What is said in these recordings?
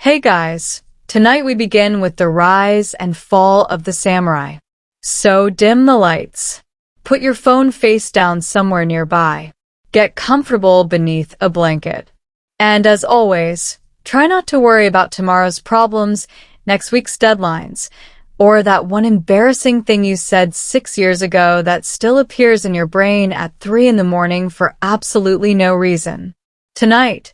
Hey guys, tonight we begin with the rise and fall of the samurai. So dim the lights. Put your phone face down somewhere nearby. Get comfortable beneath a blanket. And as always, try not to worry about tomorrow's problems, next week's deadlines, or that one embarrassing thing you said 6 years ago that still appears in your brain at 3 in the morning for absolutely no reason. Tonight,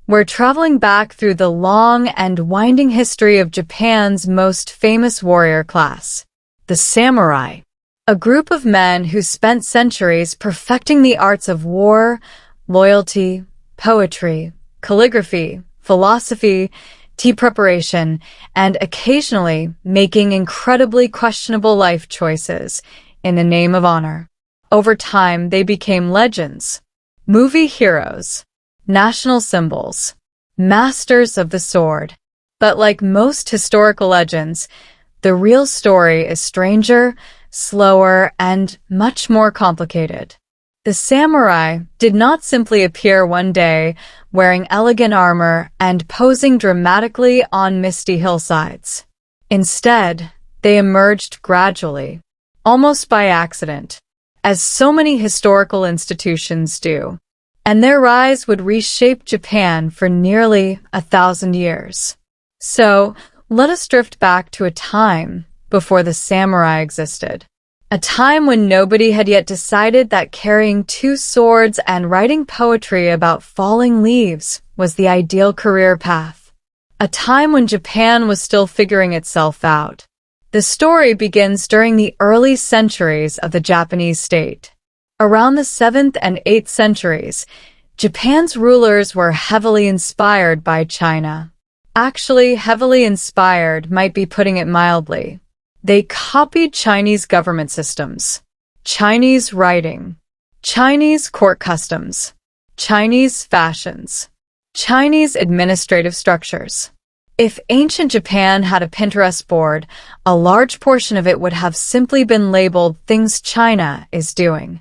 we're traveling back through the long and winding history of Japan's most famous warrior class, the samurai, a group of men who spent centuries perfecting the arts of war, loyalty, poetry, calligraphy, philosophy, tea preparation, and occasionally making incredibly questionable life choices in the name of honor. Over time, they became legends, movie heroes, national symbols, masters of the sword. But like most historical legends, the real story is stranger, slower, and much more complicated. The samurai did not simply appear one day wearing elegant armor and posing dramatically on misty hillsides. Instead, they emerged gradually, almost by accident, as so many historical institutions do. And their rise would reshape Japan for nearly 1,000 years. So, let us drift back to a time before the samurai existed. A time when nobody had yet decided that carrying 2 swords and writing poetry about falling leaves was the ideal career path. A time when Japan was still figuring itself out. The story begins during the early centuries of the Japanese state. Around the 7th and 8th centuries, Japan's rulers were heavily inspired by China. Actually, heavily inspired might be putting it mildly. They copied Chinese government systems, Chinese writing, Chinese court customs, Chinese fashions, Chinese administrative structures. If ancient Japan had a Pinterest board, a large portion of it would have simply been labeled "Things China is Doing."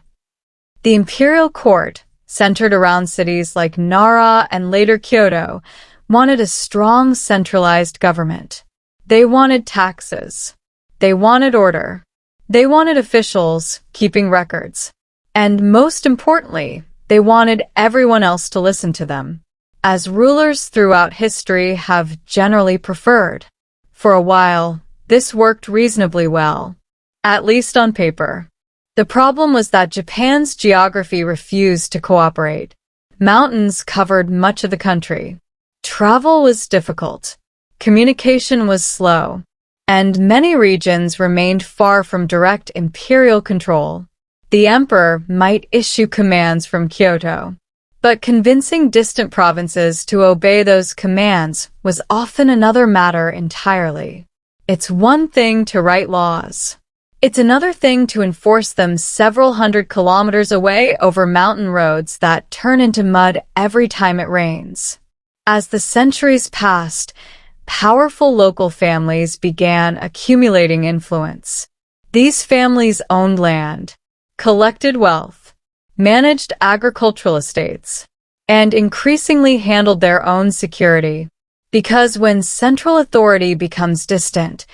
The imperial court, centered around cities like Nara and later Kyoto, wanted a strong centralized government. They wanted taxes. They wanted order. They wanted officials keeping records. And most importantly, they wanted everyone else to listen to them, as rulers throughout history have generally preferred. For a while, this worked reasonably well, at least on paper. The problem was that Japan's geography refused to cooperate. Mountains covered much of the country. Travel was difficult. Communication was slow. And many regions remained far from direct imperial control. The emperor might issue commands from Kyoto, but convincing distant provinces to obey those commands was often another matter entirely. It's one thing to write laws. It's another thing to enforce them several hundred kilometers away over mountain roads that turn into mud every time it rains. As the centuries passed, powerful local families began accumulating influence. These families owned land, collected wealth, managed agricultural estates, and increasingly handled their own security. Because when central authority becomes distant,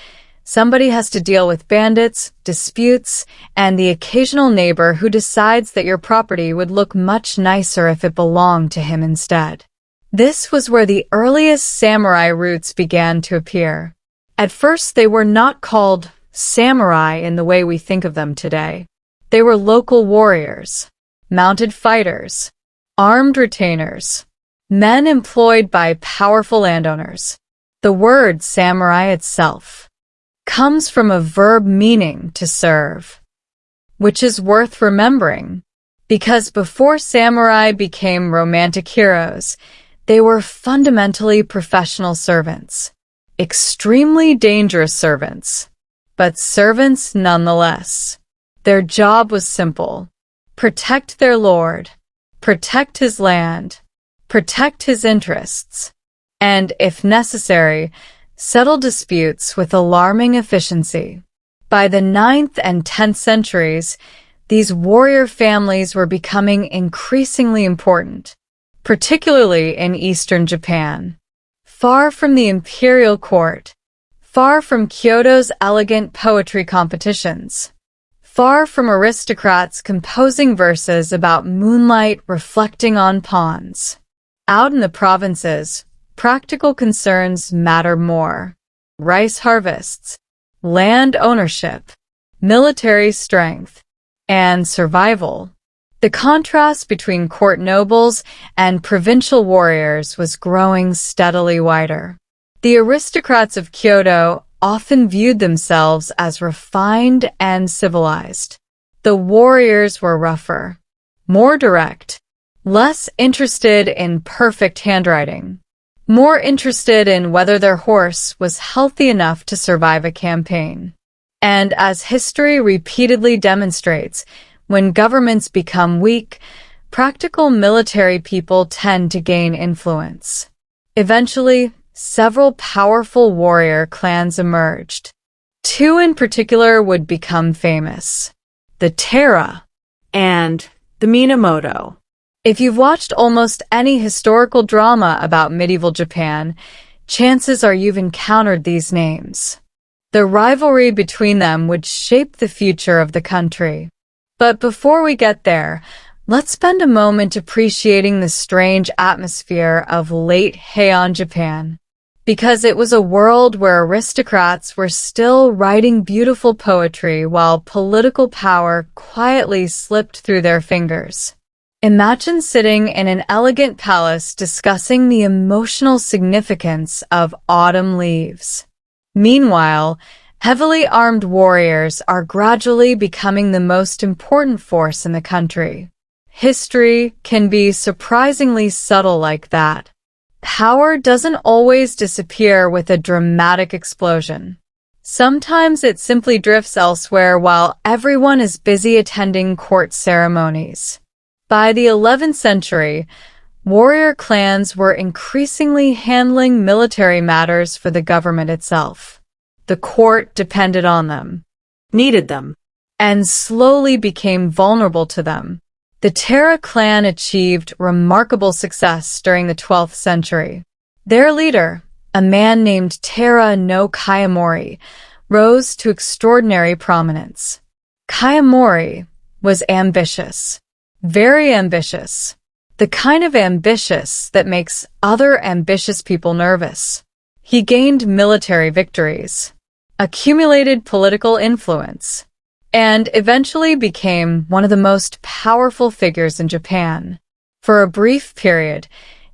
somebody has to deal with bandits, disputes, and the occasional neighbor who decides that your property would look much nicer if it belonged to him instead. This was where the earliest samurai roots began to appear. At first, they were not called samurai in the way we think of them today. They were local warriors, mounted fighters, armed retainers, men employed by powerful landowners. The word samurai itself comes from a verb meaning to serve, which is worth remembering, because before samurai became romantic heroes, they were fundamentally professional servants, extremely dangerous servants, but servants nonetheless. Their job was simple: protect their lord, protect his land, protect his interests, and, if necessary, settle disputes with alarming efficiency. By the 9th and 10th centuries, these warrior families were becoming increasingly important, particularly in eastern Japan. far from the imperial court, far from Kyoto's elegant poetry competitions, far from aristocrats composing verses about moonlight reflecting on ponds. Out in the provinces, practical concerns matter more. Rice harvests, land ownership, military strength, and survival. The contrast between court nobles and provincial warriors was growing steadily wider. The aristocrats of Kyoto often viewed themselves as refined and civilized. The warriors were rougher, more direct, less interested in perfect handwriting, more interested in whether their horse was healthy enough to survive a campaign. And as history repeatedly demonstrates, when governments become weak, practical military people tend to gain influence. Eventually, several powerful warrior clans emerged. Two in particular would become famous: the Taira and the Minamoto. If you've watched almost any historical drama about medieval Japan, chances are you've encountered these names. The rivalry between them would shape the future of the country. But before we get there, let's spend a moment appreciating the strange atmosphere of late Heian Japan, because it was a world where aristocrats were still writing beautiful poetry while political power quietly slipped through their fingers. Imagine sitting in an elegant palace discussing the emotional significance of autumn leaves. Meanwhile, heavily armed warriors are gradually becoming the most important force in the country. History can be surprisingly subtle like that. Power doesn't always disappear with a dramatic explosion. Sometimes it simply drifts elsewhere while everyone is busy attending court ceremonies. By the 11th century, warrior clans were increasingly handling military matters for the government itself. The court depended on them, needed them, and slowly became vulnerable to them. The Taira clan achieved remarkable success during the 12th century. Their leader, a man named Taira no Kayamori, rose to extraordinary prominence. Kayamori was ambitious, very ambitious, the kind of ambitious that makes other ambitious people nervous. He gained military victories, accumulated political influence, and eventually became one of the most powerful figures in Japan. For a brief period,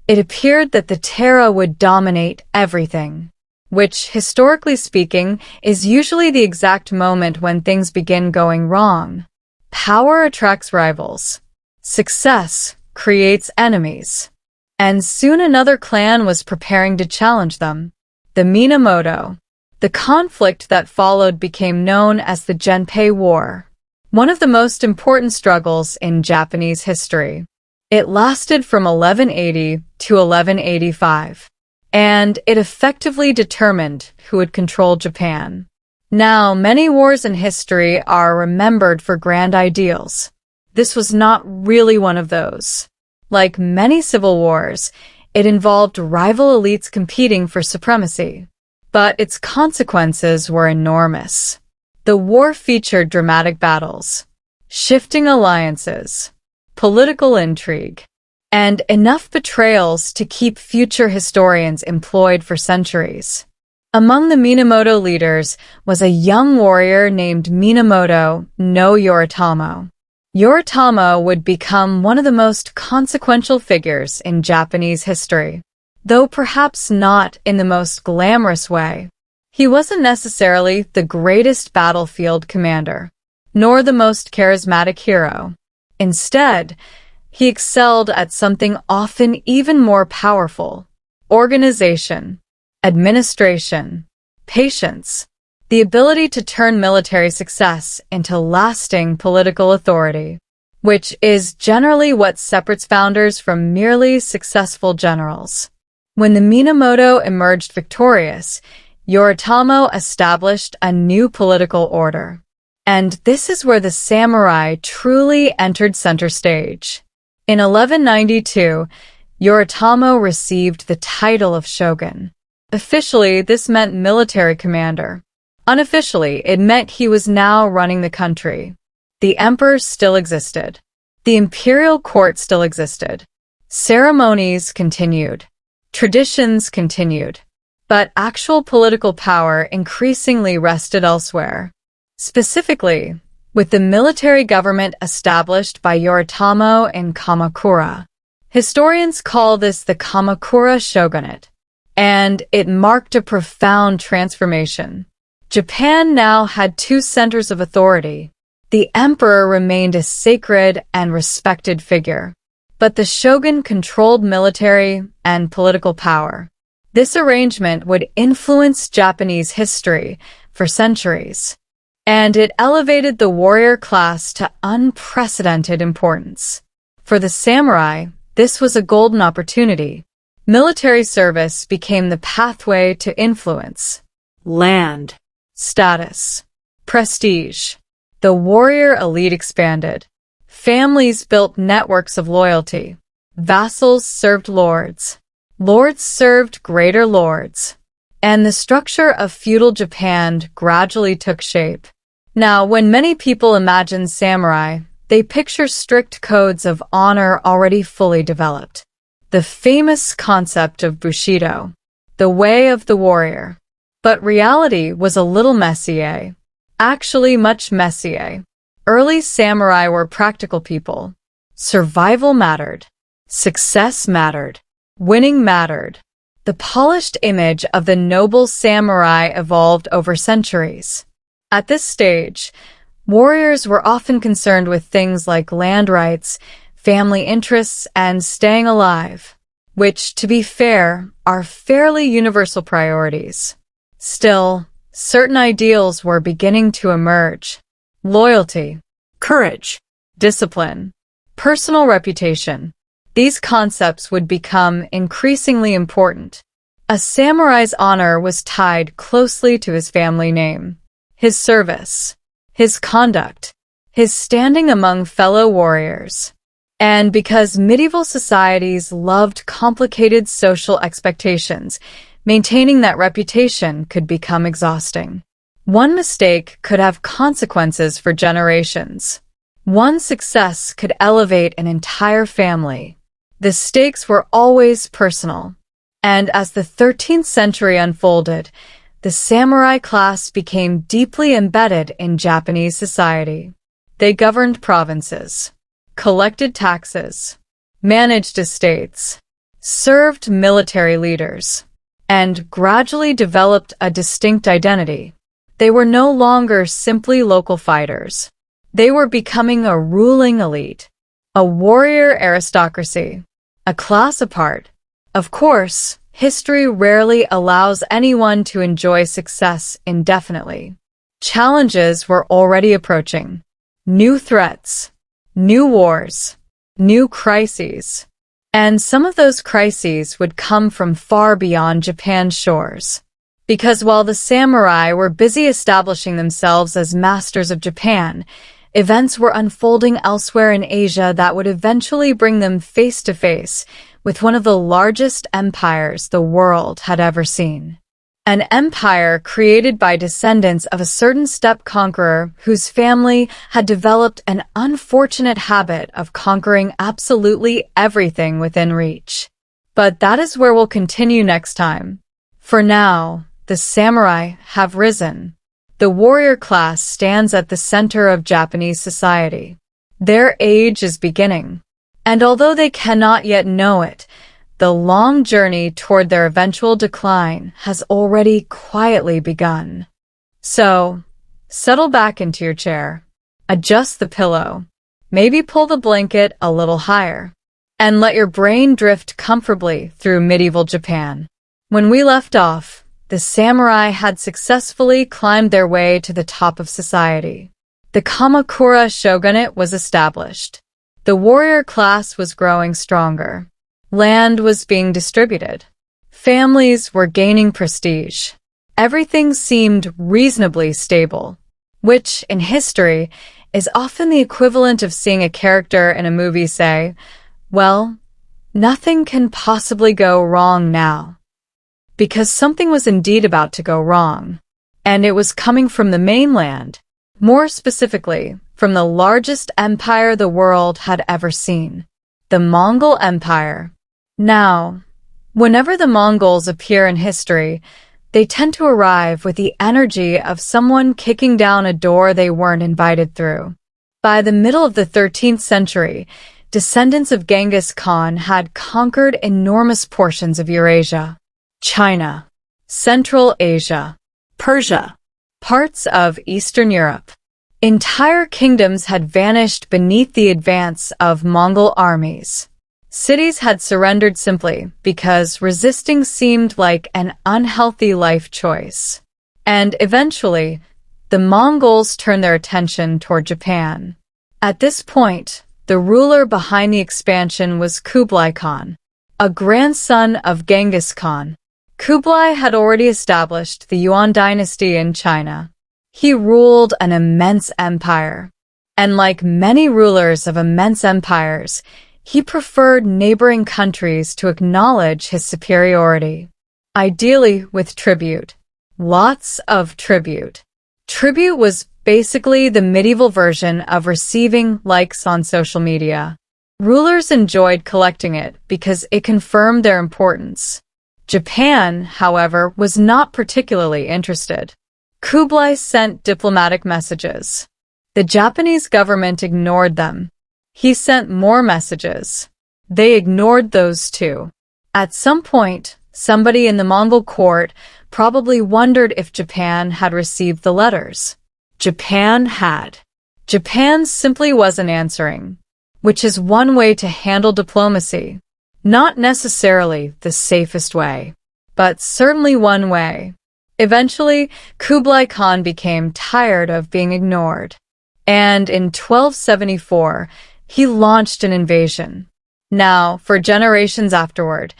it appeared that the Taira would dominate everything, which, historically speaking, is usually the exact moment when things begin going wrong. Power attracts rivals. Success creates enemies. And soon another clan was preparing to challenge them, the Minamoto. The conflict that followed became known as the Genpei War, one of the most important struggles in Japanese history. It lasted from 1180 to 1185, and it effectively determined who would control Japan. Now, many wars in history are remembered for grand ideals. This was not really one of those. Like many civil wars, it involved rival elites competing for supremacy. But its consequences were enormous. The war featured dramatic battles, shifting alliances, political intrigue, and enough betrayals to keep future historians employed for centuries. Among the Minamoto leaders was a young warrior named Minamoto no Yoritomo. Yoritomo would become one of the most consequential figures in Japanese history, though perhaps not in the most glamorous way. He wasn't necessarily the greatest battlefield commander, nor the most charismatic hero. Instead, he excelled at something often even more powerful: organization, administration, patience, the ability to turn military success into lasting political authority, which is generally what separates founders from merely successful generals. When the Minamoto emerged victorious, Yoritomo established a new political order. And this is where the samurai truly entered center stage. In 1192, Yoritomo received the title of shogun, Officially, this meant military commander. Unofficially, it meant he was now running the country. The emperor still existed. The imperial court still existed. Ceremonies continued. Traditions continued. But actual political power increasingly rested elsewhere. Specifically, with the military government established by Yoritomo in Kamakura. Historians call this the Kamakura shogunate, and it marked a profound transformation. Japan now had two centers of authority. The emperor remained a sacred and respected figure, but the shogun controlled military and political power. This arrangement would influence Japanese history for centuries, and it elevated the warrior class to unprecedented importance. For the samurai, this was a golden opportunity. Military service became the pathway to influence, land, status, prestige. The warrior elite expanded. Families built networks of loyalty. Vassals served lords. Lords served greater lords. And the structure of feudal Japan gradually took shape. Now, when many people imagine samurai, they picture strict codes of honor already fully developed. The famous concept of Bushido, the way of the warrior. But reality was a little messier. Actually, much messier. Early samurai were practical people. Survival mattered. Success mattered. Winning mattered. The polished image of the noble samurai evolved over centuries. At this stage, warriors were often concerned with things like land rights, family interests, and staying alive, which, to be fair, are fairly universal priorities. Still, certain ideals were beginning to emerge. Loyalty, courage, discipline, personal reputation. These concepts would become increasingly important. A samurai's honor was tied closely to his family name, his service, his conduct, his standing among fellow warriors. And because medieval societies loved complicated social expectations, maintaining that reputation could become exhausting. One mistake could have consequences for generations. One success could elevate an entire family. The stakes were always personal. And as the 13th century unfolded, the samurai class became deeply embedded in Japanese society. They governed provinces, collected taxes, managed estates, served military leaders, and gradually developed a distinct identity. They were no longer simply local fighters. They were becoming a ruling elite, a warrior aristocracy, a class apart. Of course, history rarely allows anyone to enjoy success indefinitely. Challenges were already approaching. New threats, new wars, new crises. And some of those crises would come from far beyond Japan's shores. Because while the samurai were busy establishing themselves as masters of Japan, events were unfolding elsewhere in Asia that would eventually bring them face to face with one of the largest empires the world had ever seen. An empire created by descendants of a certain steppe conqueror whose family had developed an unfortunate habit of conquering absolutely everything within reach. But that is where we'll continue next time. For now, the samurai have risen. The warrior class stands at the center of Japanese society. Their age is beginning. And although they cannot yet know it, the long journey toward their eventual decline has already quietly begun. So, settle back into your chair, adjust the pillow, maybe pull the blanket a little higher, and let your brain drift comfortably through medieval Japan. When we left off, the samurai had successfully climbed their way to the top of society. The Kamakura shogunate was established. The warrior class was growing stronger. Land was being distributed. Families were gaining prestige. Everything seemed reasonably stable, which, in history, is often the equivalent of seeing a character in a movie say, "Well, nothing can possibly go wrong now." because something was indeed about to go wrong. And it was coming from the mainland, more specifically, from the largest empire the world had ever seen, the Mongol Empire. Now, whenever the Mongols appear in history, they tend to arrive with the energy of someone kicking down a door they weren't invited through. By the middle of the 13th century, descendants of Genghis Khan had conquered enormous portions of Eurasia, China, Central Asia, Persia, parts of Eastern Europe. Entire kingdoms had vanished beneath the advance of Mongol armies. Cities had surrendered simply because resisting seemed like an unhealthy life choice. And eventually, the Mongols turned their attention toward Japan. At this point, the ruler behind the expansion was Kublai Khan, a grandson of Genghis Khan. Kublai had already established the Yuan dynasty in China. He ruled an immense empire. And like many rulers of immense empires, he preferred neighboring countries to acknowledge his superiority, ideally with tribute. Lots of tribute. Tribute was basically the medieval version of receiving likes on social media. Rulers enjoyed collecting it because it confirmed their importance. Japan, however, was not particularly interested. Kublai sent diplomatic messages. The Japanese government ignored them. He sent more messages. They ignored those too. At some point, somebody in the Mongol court probably wondered if Japan had received the letters. Japan had. Japan simply wasn't answering, which is one way to handle diplomacy. Not necessarily the safest way, but certainly one way. Eventually, Kublai Khan became tired of being ignored. And in 1274, he launched an invasion. Now, for generations afterward,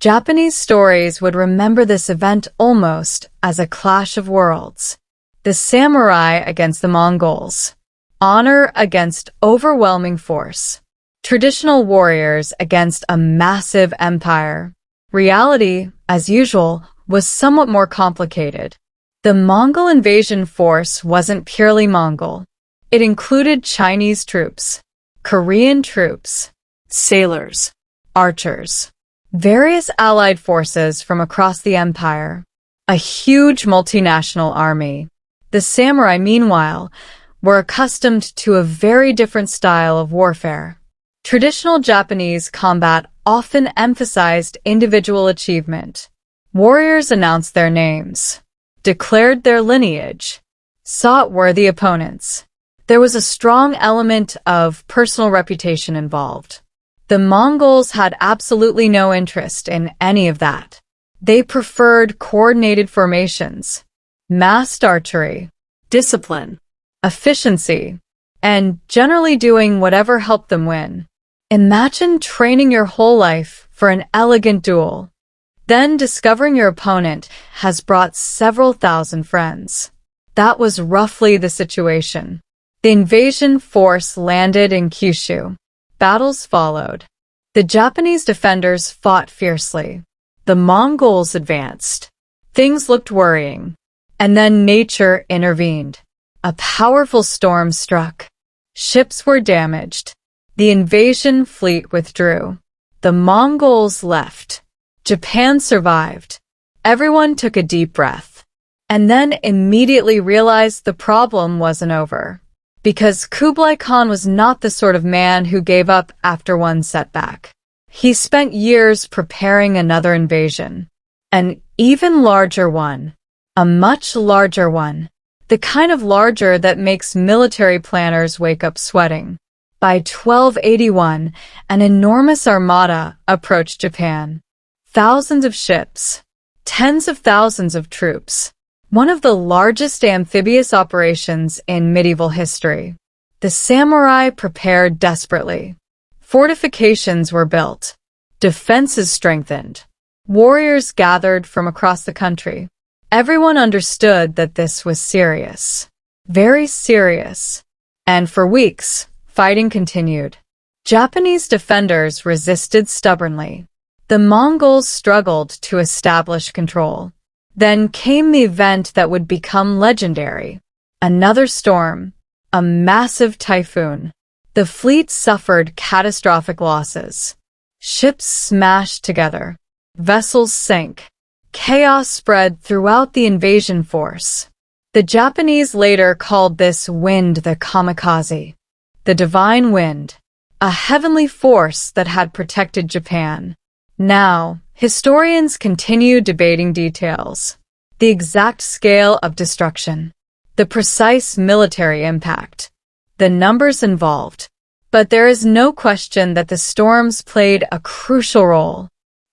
Japanese stories would remember this event almost as a clash of worlds. The samurai against the Mongols. Honor against overwhelming force. Traditional warriors against a massive empire. Reality, as usual, was somewhat more complicated. The Mongol invasion force wasn't purely Mongol. It included Chinese troops, Korean troops, sailors, archers, various allied forces from across the empire, a huge multinational army. The samurai, meanwhile, were accustomed to a very different style of warfare. Traditional Japanese combat often emphasized individual achievement. Warriors announced their names, declared their lineage, sought worthy opponents. There was a strong element of personal reputation involved. The Mongols had absolutely no interest in any of that. They preferred coordinated formations, massed archery, discipline, efficiency, and generally doing whatever helped them win. Imagine training your whole life for an elegant duel, then discovering your opponent has brought several thousand friends. That was roughly the situation. The invasion force landed in Kyushu. Battles followed. The Japanese defenders fought fiercely. The Mongols advanced. Things looked worrying. And then nature intervened. A powerful storm struck. Ships were damaged. The invasion fleet withdrew. The Mongols left. Japan survived. Everyone took a deep breath. And then immediately realized the problem wasn't over. Because Kublai Khan was not the sort of man who gave up after one setback. He spent years preparing another invasion. An even larger one. A much larger one. The kind of larger that makes military planners wake up sweating. By 1281, an enormous armada approached Japan. Thousands of ships. Tens of thousands of troops. One of the largest amphibious operations in medieval history. The samurai prepared desperately. Fortifications were built. Defenses strengthened. Warriors gathered from across the country. Everyone understood that this was serious. Very serious. And for weeks, fighting continued. Japanese defenders resisted stubbornly. The Mongols struggled to establish control. Then came the event that would become legendary. Another storm, a massive typhoon. The fleet suffered catastrophic losses. Ships smashed together. Vessels sank. Chaos spread throughout the invasion force. The Japanese later called this wind the kamikaze, the divine wind, a heavenly force that had protected Japan. Now, historians continue debating details, the exact scale of destruction, the precise military impact, the numbers involved. But there is no question that the storms played a crucial role,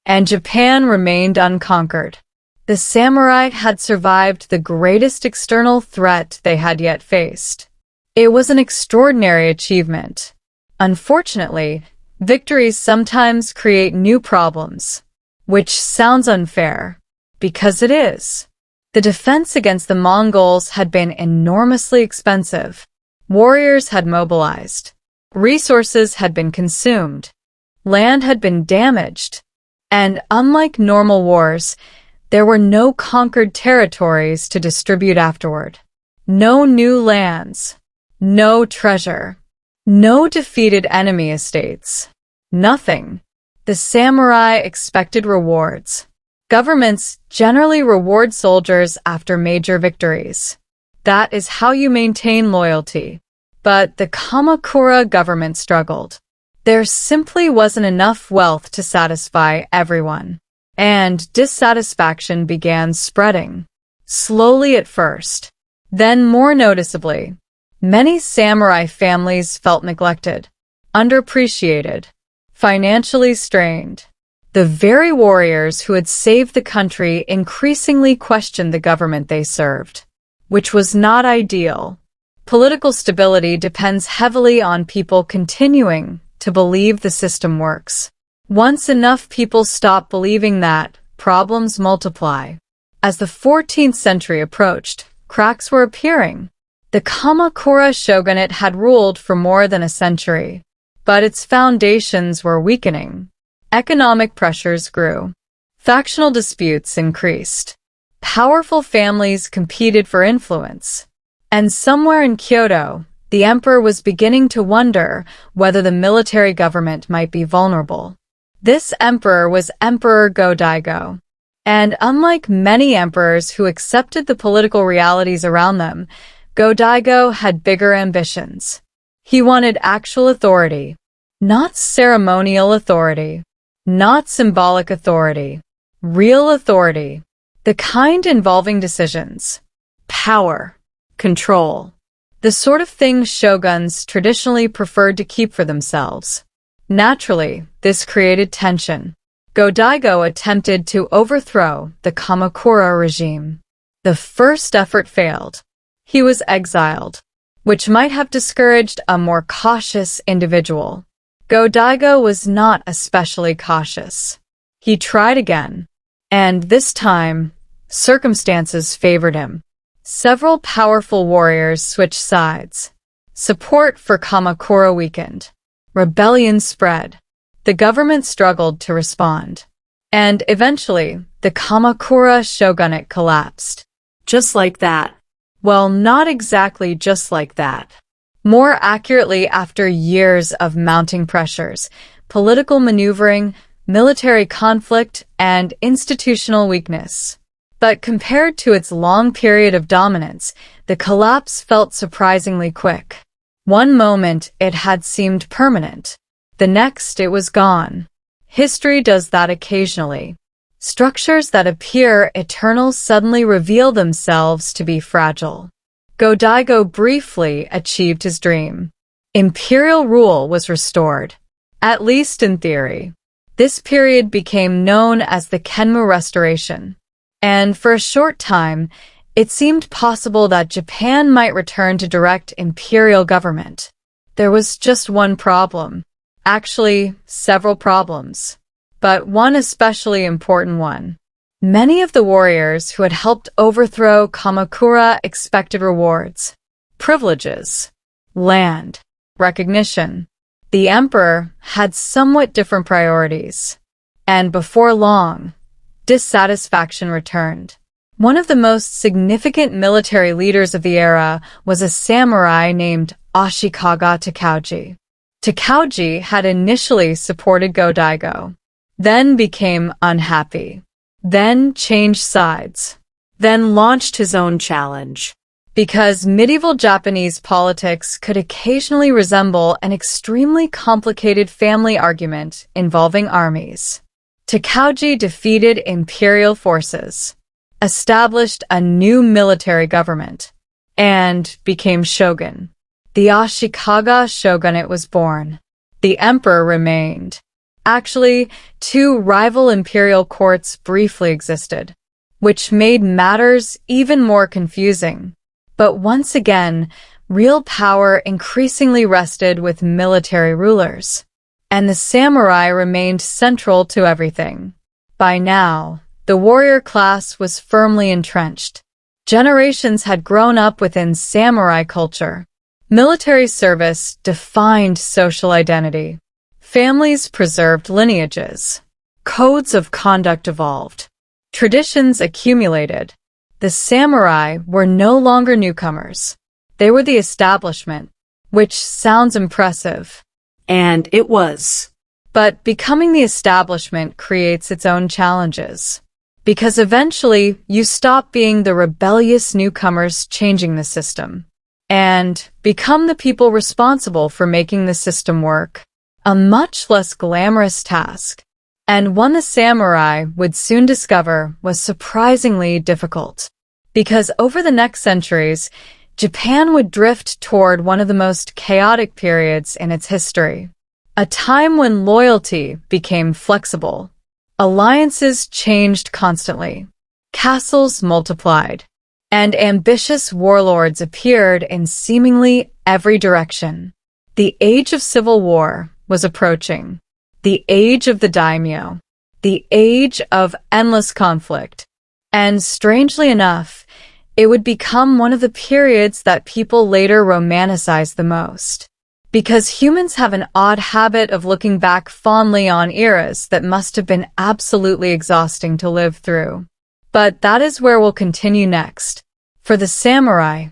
and Japan remained unconquered. The samurai had survived the greatest external threat they had yet faced. It was an extraordinary achievement. Unfortunately, victories sometimes create new problems, which sounds unfair, because it is. The defense against the Mongols had been enormously expensive. Warriors had mobilized. Resources had been consumed. Land had been damaged. And unlike normal wars, there were no conquered territories to distribute afterward. No new lands. No treasure. No defeated enemy estates. Nothing. The samurai expected rewards. Governments generally reward soldiers after major victories. That is how you maintain loyalty. But the Kamakura government struggled. There simply wasn't enough wealth to satisfy everyone. And dissatisfaction began spreading. Slowly at first. Then more noticeably. Many samurai families felt neglected, underappreciated, financially strained. The very warriors who had saved the country increasingly questioned the government they served, which was not ideal. Political stability depends heavily on people continuing to believe the system works. Once enough people stop believing that, problems multiply. As the 14th century approached, cracks were appearing. The Kamakura shogunate had ruled for more than a century, but its foundations were weakening. Economic pressures grew. Factional disputes increased. Powerful families competed for influence. And somewhere in Kyoto, the emperor was beginning to wonder whether the military government might be vulnerable. This emperor was Emperor Go-Daigo. And unlike many emperors who accepted the political realities around them, Go-Daigo had bigger ambitions. He wanted actual authority, not ceremonial authority, not symbolic authority, real authority, the kind involving decisions, power, control, the sort of thing shoguns traditionally preferred to keep for themselves. Naturally, this created tension. Go-Daigo attempted to overthrow the Kamakura regime. The first effort failed. He was exiled, which might have discouraged a more cautious individual. Go-Daigo was not especially cautious. He tried again, and this time, circumstances favored him. Several powerful warriors switched sides. Support for Kamakura weakened. Rebellion spread. The government struggled to respond. And eventually, the Kamakura shogunate collapsed. Just like that. Well, not exactly just like that. More accurately, after years of mounting pressures, political maneuvering, military conflict, and institutional weakness. But compared to its long period of dominance, the collapse felt surprisingly quick. One moment it had seemed permanent. The next it was gone. History does that occasionally. Structures that appear eternal suddenly reveal themselves to be fragile. Go-Daigo briefly achieved his dream. Imperial rule was restored, at least in theory. This period became known as the Kenmu Restoration. And for a short time, it seemed possible that Japan might return to direct imperial government. There was just one problem. Actually, several problems. But one especially important one. Many of the warriors who had helped overthrow Kamakura expected rewards, privileges, land, recognition. The emperor had somewhat different priorities. And before long, dissatisfaction returned. One of the most significant military leaders of the era was a samurai named Ashikaga Takauji. Takauji had initially supported Go-Daigo, then became unhappy, then changed sides, then launched his own challenge. Because medieval Japanese politics could occasionally resemble an extremely complicated family argument involving armies, Takauji defeated imperial forces, established a new military government, and became shogun. The Ashikaga shogunate was born. The emperor remained. Actually, two rival imperial courts briefly existed, which made matters even more confusing. But once again, real power increasingly rested with military rulers, and the samurai remained central to everything. By now, the warrior class was firmly entrenched. Generations had grown up within samurai culture. Military service defined social identity. Families preserved lineages. Codes of conduct evolved. Traditions accumulated. The samurai were no longer newcomers. They were the establishment, which sounds impressive. And it was. But becoming the establishment creates its own challenges. Because eventually, you stop being the rebellious newcomers changing the system, and become the people responsible for making the system work. A much less glamorous task, and one the samurai would soon discover was surprisingly difficult. Because over the next centuries, Japan would drift toward one of the most chaotic periods in its history. A time when loyalty became flexible. Alliances changed constantly. Castles multiplied. And ambitious warlords appeared in seemingly every direction. The age of civil war was approaching. The age of the daimyo. The age of endless conflict. And strangely enough, it would become one of the periods that people later romanticize the most. Because humans have an odd habit of looking back fondly on eras that must have been absolutely exhausting to live through. But that is where we'll continue next. For the samurai,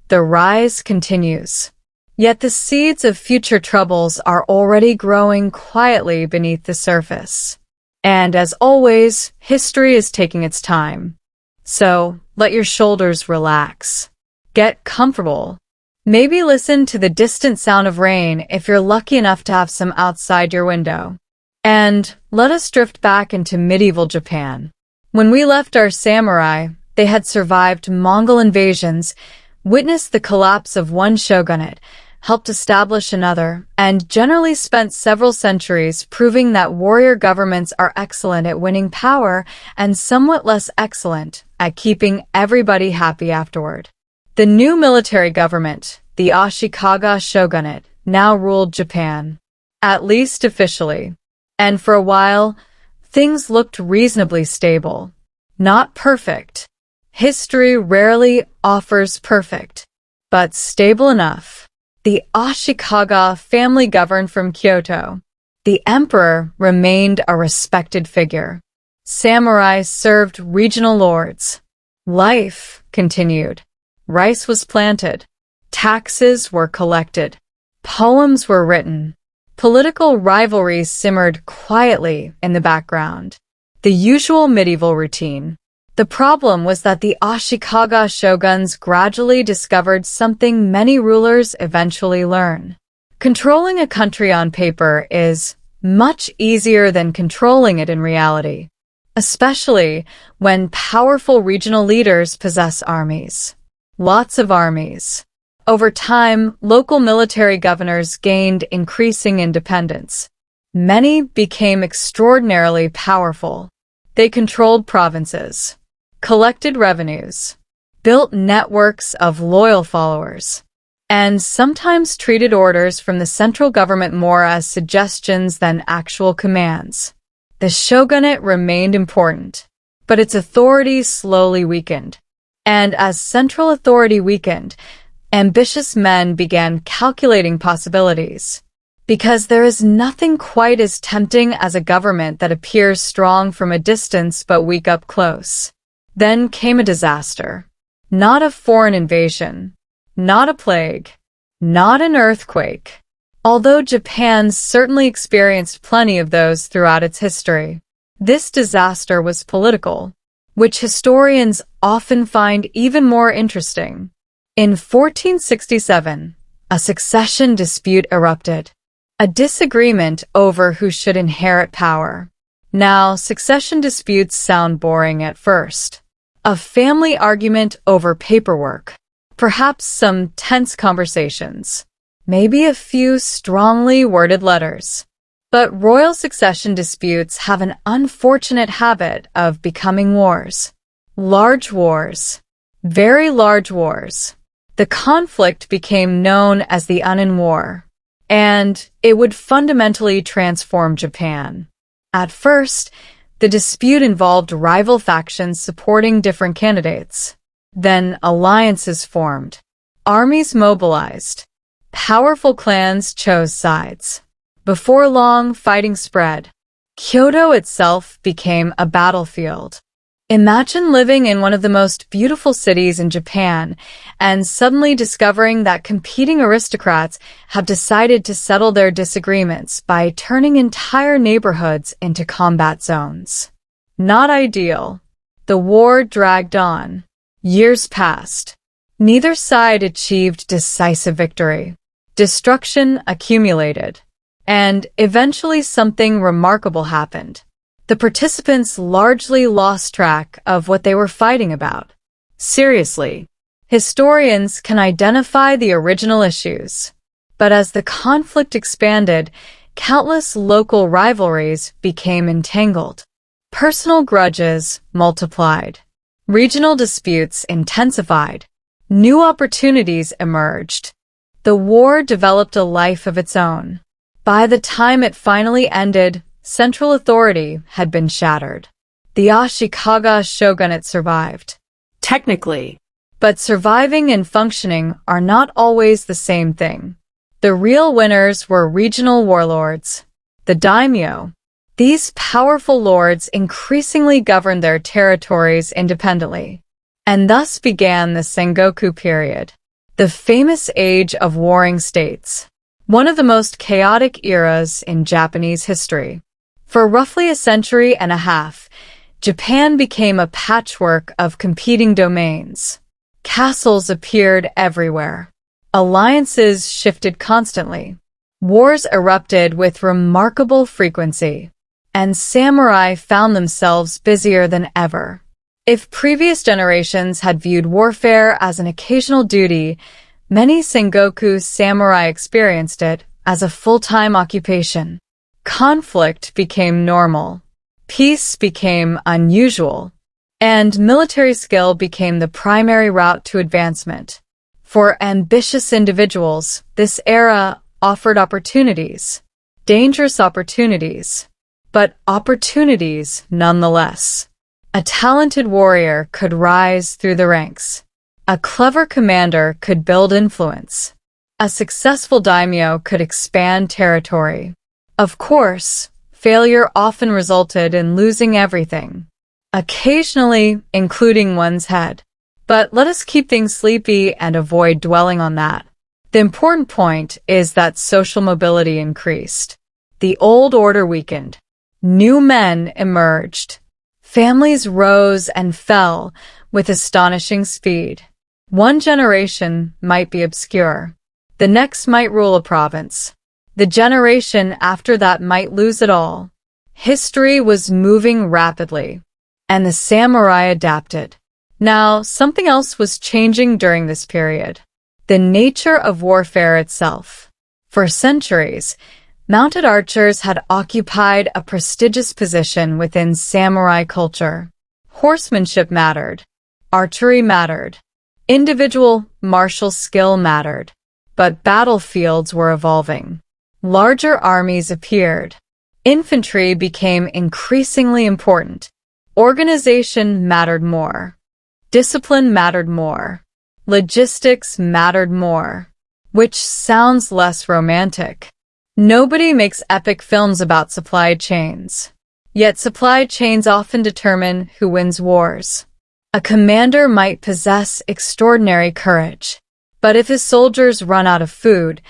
the rise continues. Yet the seeds of future troubles are already growing quietly beneath the surface. And as always, history is taking its time. So, let your shoulders relax. Get comfortable. Maybe listen to the distant sound of rain if you're lucky enough to have some outside your window. And let us drift back into medieval Japan. When we left our samurai, they had survived Mongol invasions, witnessed the collapse of one shogunate, helped establish another, and generally spent several centuries proving that warrior governments are excellent at winning power and somewhat less excellent at keeping everybody happy afterward. The new military government, the Ashikaga shogunate, now ruled Japan, at least officially. And for a while, things looked reasonably stable. Not perfect. History rarely offers perfect, but stable enough. The Ashikaga family governed from Kyoto. The emperor remained a respected figure. Samurai served regional lords. Life continued. Rice was planted. Taxes were collected. Poems were written. Political rivalries simmered quietly in the background. The usual medieval routine. The problem was that the Ashikaga shoguns gradually discovered something many rulers eventually learn. Controlling a country on paper is much easier than controlling it in reality, especially when powerful regional leaders possess armies. Lots of armies. Over time, local military governors gained increasing independence. Many became extraordinarily powerful. They controlled provinces, collected revenues, built networks of loyal followers, and sometimes treated orders from the central government more as suggestions than actual commands. The shogunate remained important, but its authority slowly weakened. And as central authority weakened, ambitious men began calculating possibilities. Because there is nothing quite as tempting as a government that appears strong from a distance but weak up close. Then came a disaster. Not a foreign invasion, not a plague, not an earthquake, although Japan certainly experienced plenty of those throughout its history. This disaster was political, which historians often find even more interesting. In 1467, a succession dispute erupted. A disagreement over who should inherit power. Now, succession disputes sound boring at first. A family argument over paperwork. Perhaps some tense conversations. Maybe a few strongly worded letters. But royal succession disputes have an unfortunate habit of becoming wars. Large wars. Very large wars. The conflict became known as the Untold War. And it would fundamentally transform Japan. At first, the dispute involved rival factions supporting different candidates. Then alliances formed. Armies mobilized. Powerful clans chose sides. Before long, fighting spread. Kyoto itself became a battlefield. Imagine living in one of the most beautiful cities in Japan and suddenly discovering that competing aristocrats have decided to settle their disagreements by turning entire neighborhoods into combat zones. Not ideal. The war dragged on. Years passed. Neither side achieved decisive victory. Destruction accumulated. And eventually something remarkable happened. The participants largely lost track of what they were fighting about. Seriously, historians can identify the original issues. But as the conflict expanded, countless local rivalries became entangled. Personal grudges multiplied. Regional disputes intensified. New opportunities emerged. The war developed a life of its own. By the time it finally ended, central authority had been shattered. The Ashikaga shogunate survived. Technically. But surviving and functioning are not always the same thing. The real winners were regional warlords. The daimyo. These powerful lords increasingly governed their territories independently. And thus began the Sengoku period, the famous age of warring states, one of the most chaotic eras in Japanese history. For roughly a century and a half, Japan became a patchwork of competing domains. Castles appeared everywhere. Alliances shifted constantly. Wars erupted with remarkable frequency. And samurai found themselves busier than ever. If previous generations had viewed warfare as an occasional duty, many Sengoku samurai experienced it as a full-time occupation. Conflict became normal. Peace became unusual. And military skill became the primary route to advancement. For ambitious individuals, this era offered opportunities. Dangerous opportunities. But opportunities nonetheless. A talented warrior could rise through the ranks. A clever commander could build influence. A successful daimyo could expand territory. Of course, failure often resulted in losing everything, occasionally including one's head. But let us keep things sleepy and avoid dwelling on that. The important point is that social mobility increased. The old order weakened. New men emerged. Families rose and fell with astonishing speed. One generation might be obscure. The next might rule a province. The generation after that might lose it all. History was moving rapidly, and the samurai adapted. Now, something else was changing during this period. The nature of warfare itself. For centuries, mounted archers had occupied a prestigious position within samurai culture. Horsemanship mattered. Archery mattered. Individual martial skill mattered. But battlefields were evolving. Larger armies appeared. Infantry became increasingly important. Organization mattered more. Discipline mattered more. Logistics mattered more. Which sounds less romantic. Nobody makes epic films about supply chains. Yet supply chains often determine who wins wars. A commander might possess extraordinary courage, but if his soldiers run out of food,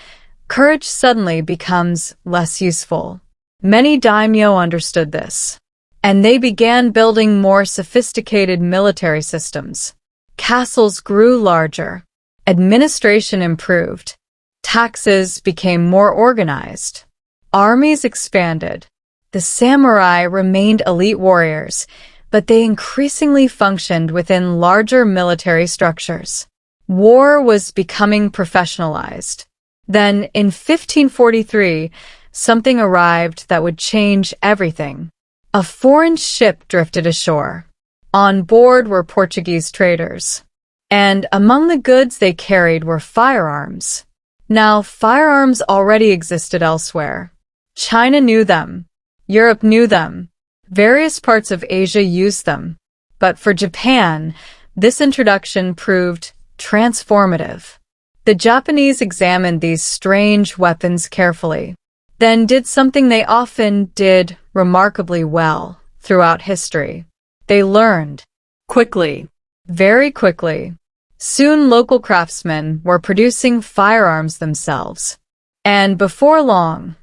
courage suddenly becomes less useful. Many daimyo understood this, and they began building more sophisticated military systems. Castles grew larger, administration improved, taxes became more organized, armies expanded. The samurai remained elite warriors, but they increasingly functioned within larger military structures. War was becoming professionalized. Then, in 1543, something arrived that would change everything. A foreign ship drifted ashore. On board were Portuguese traders, and among the goods they carried were firearms. Now, firearms already existed elsewhere. China knew them. Europe knew them. Various parts of Asia used them. But for Japan, this introduction proved transformative. The Japanese examined these strange weapons carefully, then did something they often did remarkably well throughout history. They learned Quickly. very quickly. Soon local craftsmen were producing firearms themselves. And before long,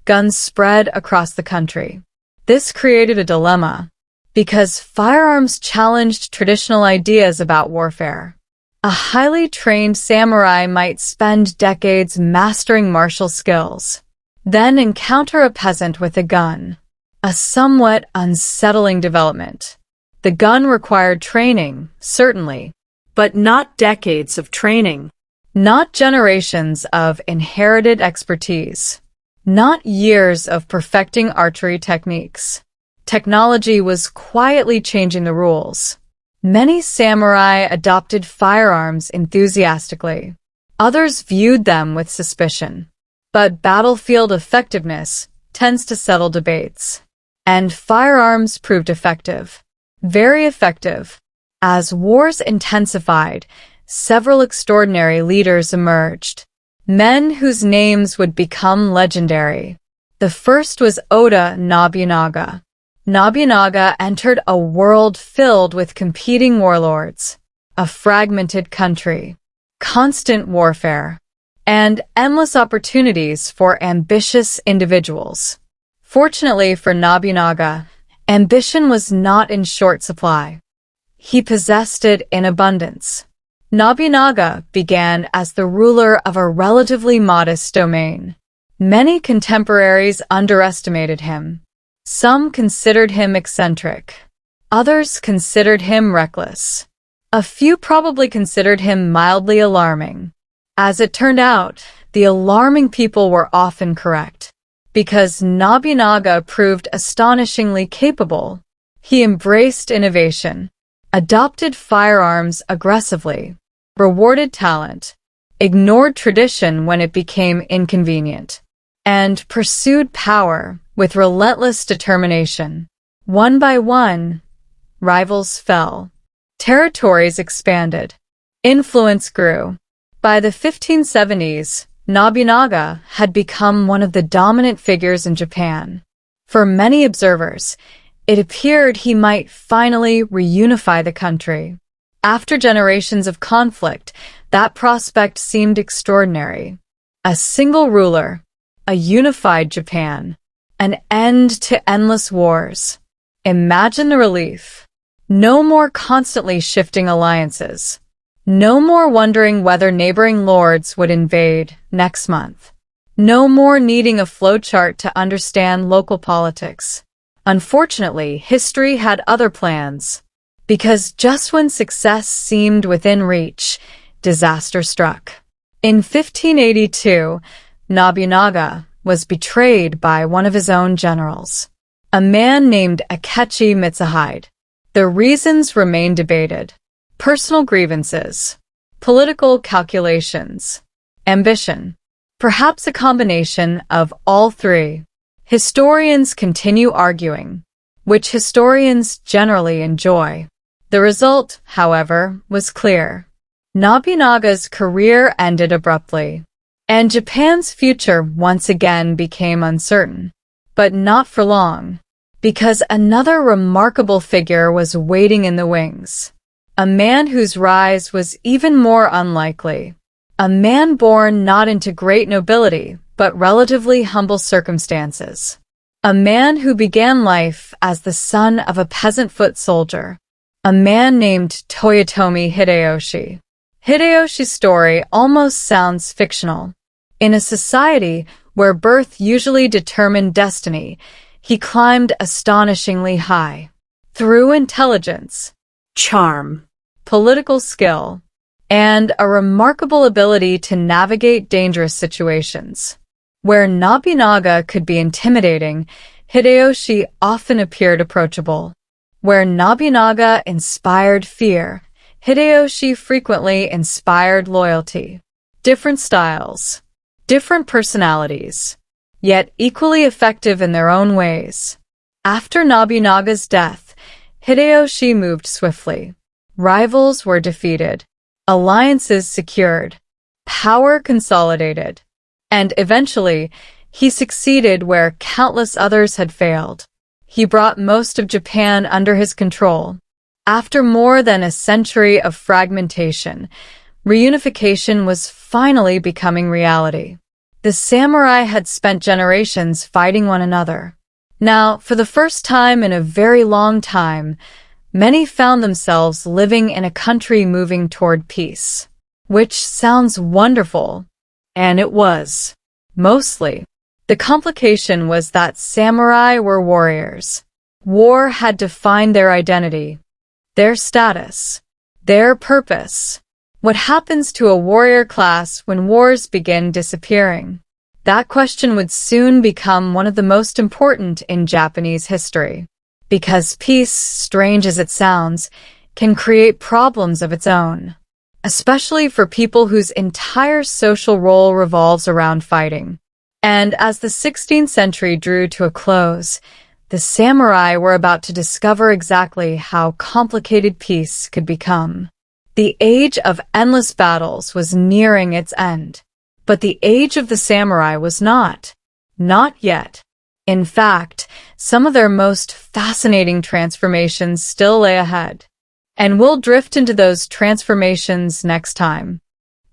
guns spread across the country. This created a dilemma, because firearms challenged traditional ideas about warfare. A highly trained samurai might spend decades mastering martial skills, then encounter a peasant with a gun. A somewhat unsettling development. The gun required training, certainly, But not decades of training. not generations of inherited expertise, not years of perfecting archery techniques. Technology was quietly changing the rules. Many samurai adopted firearms enthusiastically. Others viewed them with suspicion. But battlefield effectiveness tends to settle debates. And firearms proved effective. Very effective. As wars intensified, several extraordinary leaders emerged. Men whose names would become legendary. The first was Oda Nobunaga. Nobunaga entered a world filled with competing warlords, a fragmented country, constant warfare, and endless opportunities for ambitious individuals. Fortunately for Nobunaga, ambition was not in short supply. He possessed it in abundance. Nobunaga began as the ruler of a relatively modest domain. Many contemporaries underestimated him. Some considered him eccentric. Others considered him reckless. A few probably considered him mildly alarming. As it turned out, the alarming people were often correct. Because Nobunaga proved astonishingly capable. He embraced innovation, adopted firearms aggressively, rewarded talent, ignored tradition when it became inconvenient, and pursued power with relentless determination. One by one, rivals fell. Territories expanded. Influence grew. By the 1570s, Nobunaga had become one of the dominant figures in Japan. For many observers, it appeared he might finally reunify the country. After generations of conflict, that prospect seemed extraordinary. A single ruler, a unified Japan, an end to endless wars. Imagine the relief. No more constantly shifting alliances. No more wondering whether neighboring lords would invade next month. No more needing a flowchart to understand local politics. Unfortunately, history had other plans. Because just when success seemed within reach, disaster struck. In 1582, Nobunaga was betrayed by one of his own generals, a man named Akechi Mitsuhide. The reasons remain debated. Personal grievances, political calculations, ambition, perhaps a combination of all three. Historians continue arguing, which historians generally enjoy. The result, however, was clear. Nobunaga's career ended abruptly. And Japan's future once again became uncertain. But not for long, because another remarkable figure was waiting in the wings. A man whose rise was even more unlikely. A man born not into great nobility, but relatively humble circumstances. A man who began life as the son of a peasant foot soldier. A man named Toyotomi Hideyoshi. Hideyoshi's story almost sounds fictional. In a society where birth usually determined destiny, he climbed astonishingly high. Through intelligence, Charm. political skill, and a remarkable ability to navigate dangerous situations. Where Nobunaga could be intimidating, Hideyoshi often appeared approachable. Where Nobunaga inspired fear, Hideyoshi frequently inspired loyalty. Different styles, different personalities, yet equally effective in their own ways. After Nobunaga's death, Hideyoshi moved swiftly. Rivals were defeated, alliances secured, power consolidated, and eventually, he succeeded where countless others had failed. He brought most of Japan under his control. After more than a century of fragmentation, reunification was finally becoming reality. The samurai had spent generations fighting one another. Now, for the first time in a very long time, many found themselves living in a country moving toward peace. Which sounds wonderful. And it was. Mostly. The complication was that samurai were warriors. War had defined their identity, their status, their purpose. What happens to a warrior class when wars begin disappearing? That question would soon become one of the most important in Japanese history. Because peace, strange as it sounds, can create problems of its own. Especially for people whose entire social role revolves around fighting. And as the 16th century drew to a close, the samurai were about to discover exactly how complicated peace could become. The age of endless battles was nearing its end. But the age of the samurai was not. Not yet. In fact, some of their most fascinating transformations still lay ahead. And we'll drift into those transformations next time.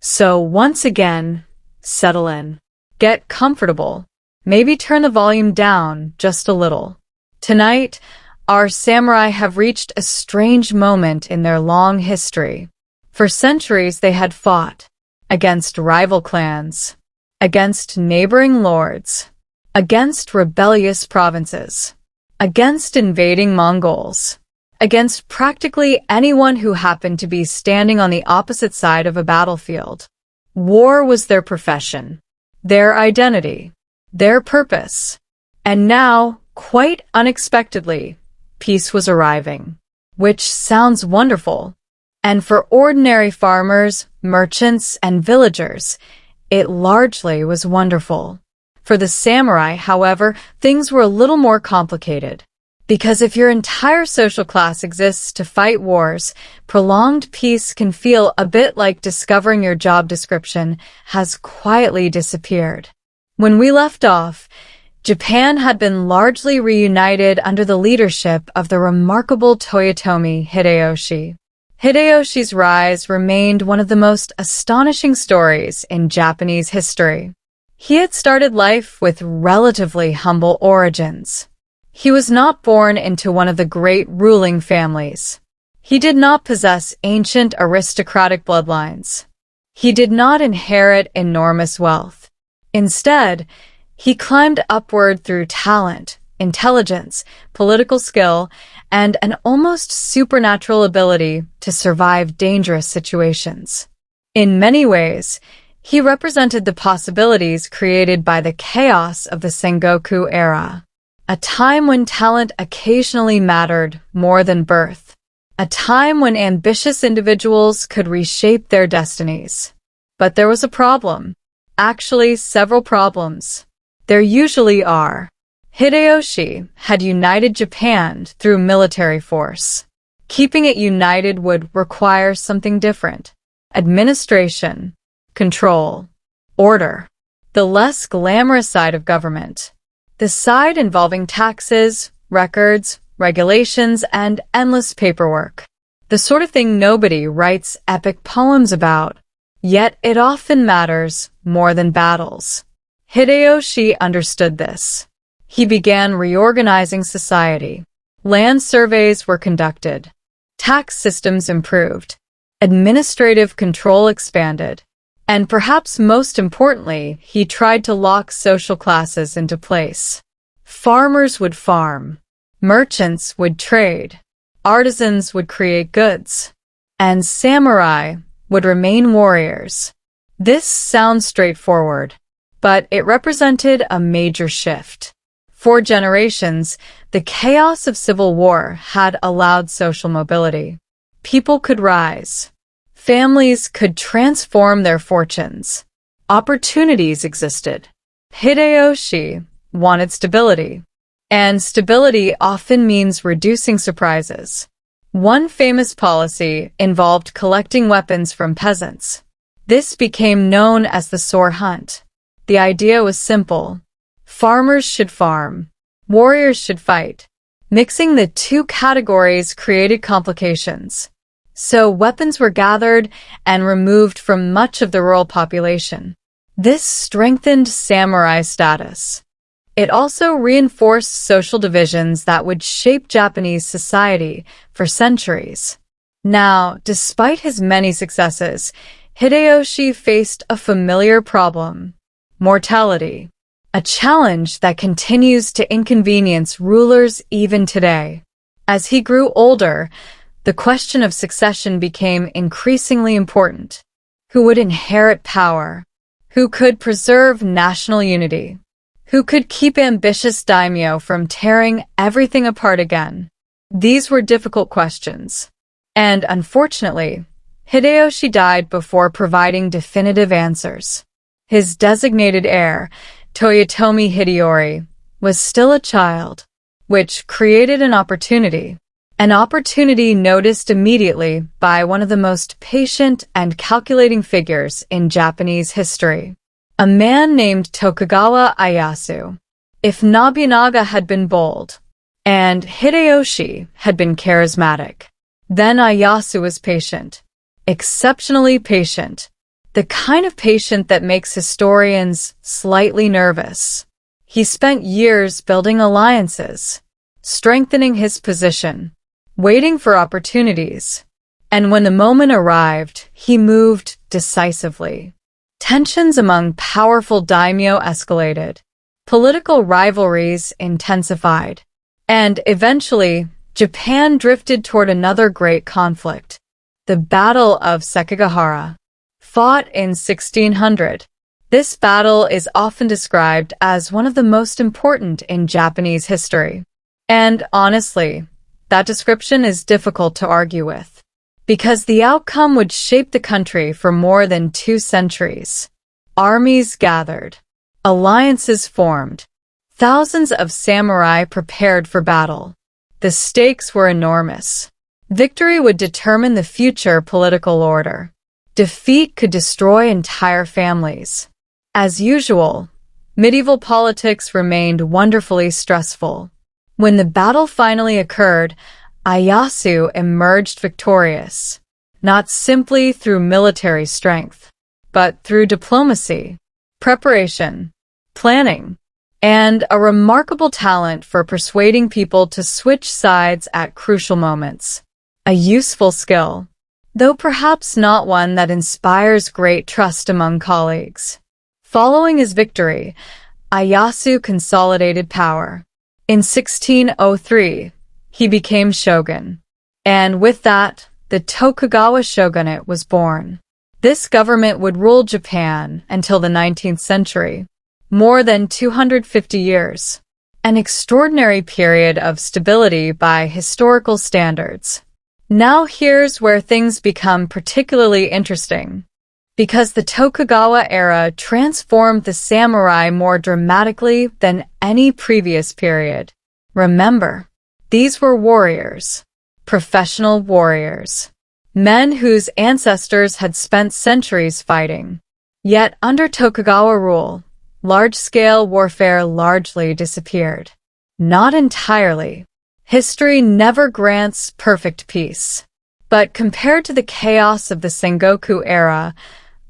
So once again, settle in. Get comfortable. Maybe turn the volume down just a little. Tonight, our samurai have reached a strange moment in their long history. For centuries they had fought. Against rival clans. Against neighboring lords. Against rebellious provinces. Against invading Mongols. Against practically anyone who happened to be standing on the opposite side of a battlefield. War was their profession, their identity, their purpose. And now, quite unexpectedly, peace was arriving. Which sounds wonderful. And for ordinary farmers, merchants, and villagers, it largely was wonderful. For the samurai, however, things were a little more complicated. Because if your entire social class exists to fight wars, prolonged peace can feel a bit like discovering your job description has quietly disappeared. When we left off, Japan had been largely reunited under the leadership of the remarkable Toyotomi Hideyoshi. Hideyoshi's rise remained one of the most astonishing stories in Japanese history. He had started life with relatively humble origins. He was not born into one of the great ruling families. He did not possess ancient aristocratic bloodlines. He did not inherit enormous wealth. Instead, he climbed upward through talent, intelligence, political skill, and an almost supernatural ability to survive dangerous situations. In many ways, he represented the possibilities created by the chaos of the Sengoku era. A time when talent occasionally mattered more than birth. A time when ambitious individuals could reshape their destinies. But there was a problem. Actually, several problems. There usually are. Hideyoshi had united Japan through military force. Keeping it united would require something different. Administration, control, order, the less glamorous side of government, the side involving taxes, records, regulations, and endless paperwork. The sort of thing nobody writes epic poems about, yet it often matters more than battles. Hideyoshi understood this. He began reorganizing society. Land surveys were conducted. Tax systems improved. Administrative control expanded. And perhaps most importantly, he tried to lock social classes into place. Farmers would farm. Merchants would trade. Artisans would create goods. And samurai would remain warriors. This sounds straightforward, but it represented a major shift. For generations, the chaos of civil war had allowed social mobility. People could rise. Families could transform their fortunes. Opportunities existed. Hideyoshi wanted stability. And stability often means reducing surprises. One famous policy involved collecting weapons from peasants. This became known as the sore hunt. The idea was simple. Farmers should farm. Warriors should fight. Mixing the two categories created complications. So weapons were gathered and removed from much of the rural population. This strengthened samurai status. It also reinforced social divisions that would shape Japanese society for centuries. Now, despite his many successes, Hideyoshi faced a familiar problem: mortality, a challenge that continues to inconvenience rulers even today. As he grew older, the question of succession became increasingly important. Who would inherit power? Who could preserve national unity? Who could keep ambitious daimyo from tearing everything apart again? These were difficult questions. And unfortunately, Hideyoshi died before providing definitive answers. His designated heir, Toyotomi Hideyori, was still a child, which created an opportunity. An opportunity noticed immediately by one of the most patient and calculating figures in Japanese history. A man named Tokugawa Ieyasu. If Nobunaga had been bold, and Hideyoshi had been charismatic, then Ieyasu was patient. Exceptionally patient. The kind of patient that makes historians slightly nervous. He spent years building alliances, strengthening his position, waiting for opportunities. And when the moment arrived, he moved decisively. Tensions among powerful daimyo escalated. Political rivalries intensified. And eventually, Japan drifted toward another great conflict. The Battle of Sekigahara. Fought in 1600. This battle is often described as one of the most important in Japanese history. And honestly, that description is difficult to argue with, because the outcome would shape the country for more than 2 centuries. Armies gathered. Alliances formed. Thousands of samurai prepared for battle. The stakes were enormous. Victory would determine the future political order. Defeat could destroy entire families. As usual, medieval politics remained wonderfully stressful. When the battle finally occurred, Ieyasu emerged victorious, not simply through military strength, but through diplomacy, preparation, planning, and a remarkable talent for persuading people to switch sides at crucial moments. A useful skill, though perhaps not one that inspires great trust among colleagues. Following his victory, Ieyasu consolidated power. In 1603, he became shogun. And with that, the Tokugawa shogunate was born. This government would rule Japan until the 19th century, more than 250 years. An extraordinary period of stability by historical standards. Now here's where things become particularly interesting. Because the Tokugawa era transformed the samurai more dramatically than any previous period. Remember, these were warriors, professional warriors, men whose ancestors had spent centuries fighting. Yet under Tokugawa rule, large-scale warfare largely disappeared. Not entirely. History never grants perfect peace. But compared to the chaos of the Sengoku era,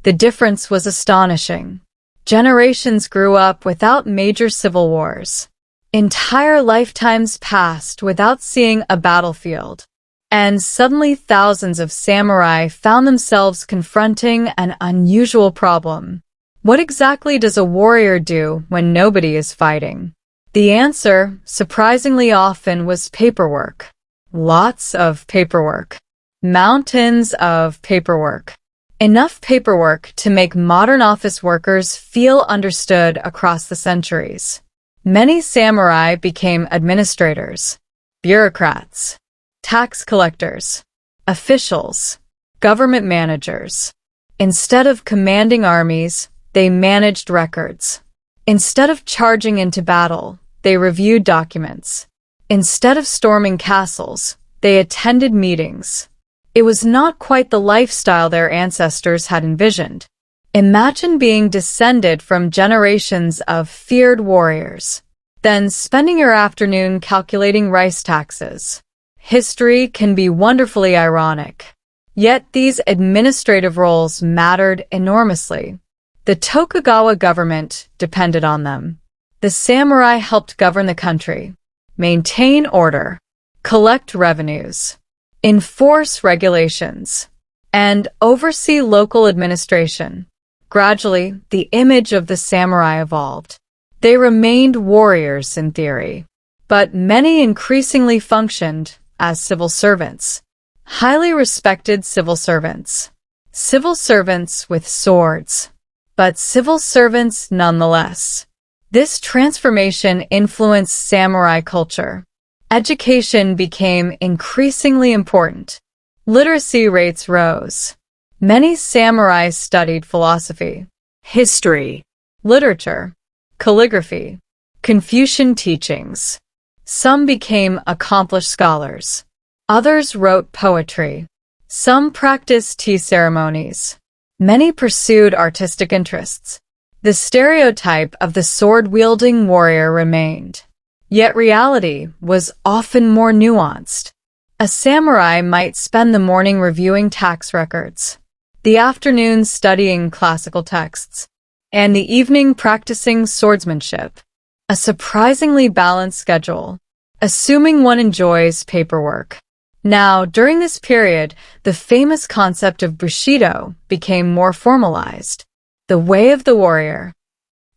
the difference was astonishing. Generations grew up without major civil wars. Entire lifetimes passed without seeing a battlefield. And suddenly thousands of samurai found themselves confronting an unusual problem. What exactly does a warrior do when nobody is fighting? The answer, surprisingly often, was paperwork. Lots of paperwork. Mountains of paperwork. Enough paperwork to make modern office workers feel understood across the centuries. Many samurai became administrators, bureaucrats, tax collectors, officials, government managers. Instead of commanding armies, they managed records. Instead of charging into battle, they reviewed documents. Instead of storming castles, they attended meetings. It was not quite the lifestyle their ancestors had envisioned. Imagine being descended from generations of feared warriors, then spending your afternoon calculating rice taxes. History can be wonderfully ironic. Yet these administrative roles mattered enormously. The Tokugawa government depended on them. The samurai helped govern the country, maintain order, collect revenues, enforce regulations, and oversee local administration. Gradually, the image of the samurai evolved. They remained warriors in theory, but many increasingly functioned as civil servants. Highly respected civil servants. Civil servants with swords, but civil servants nonetheless. This transformation influenced samurai culture. Education became increasingly important. Literacy rates rose. Many samurai studied philosophy, history, literature, calligraphy, Confucian teachings. Some became accomplished scholars. Others wrote poetry. Some practiced tea ceremonies. Many pursued artistic interests. The stereotype of the sword-wielding warrior remained. Yet reality was often more nuanced. A samurai might spend the morning reviewing tax records, the afternoon studying classical texts, and the evening practicing swordsmanship. A surprisingly balanced schedule, assuming one enjoys paperwork. Now, during this period, the famous concept of Bushido became more formalized. The way of the warrior.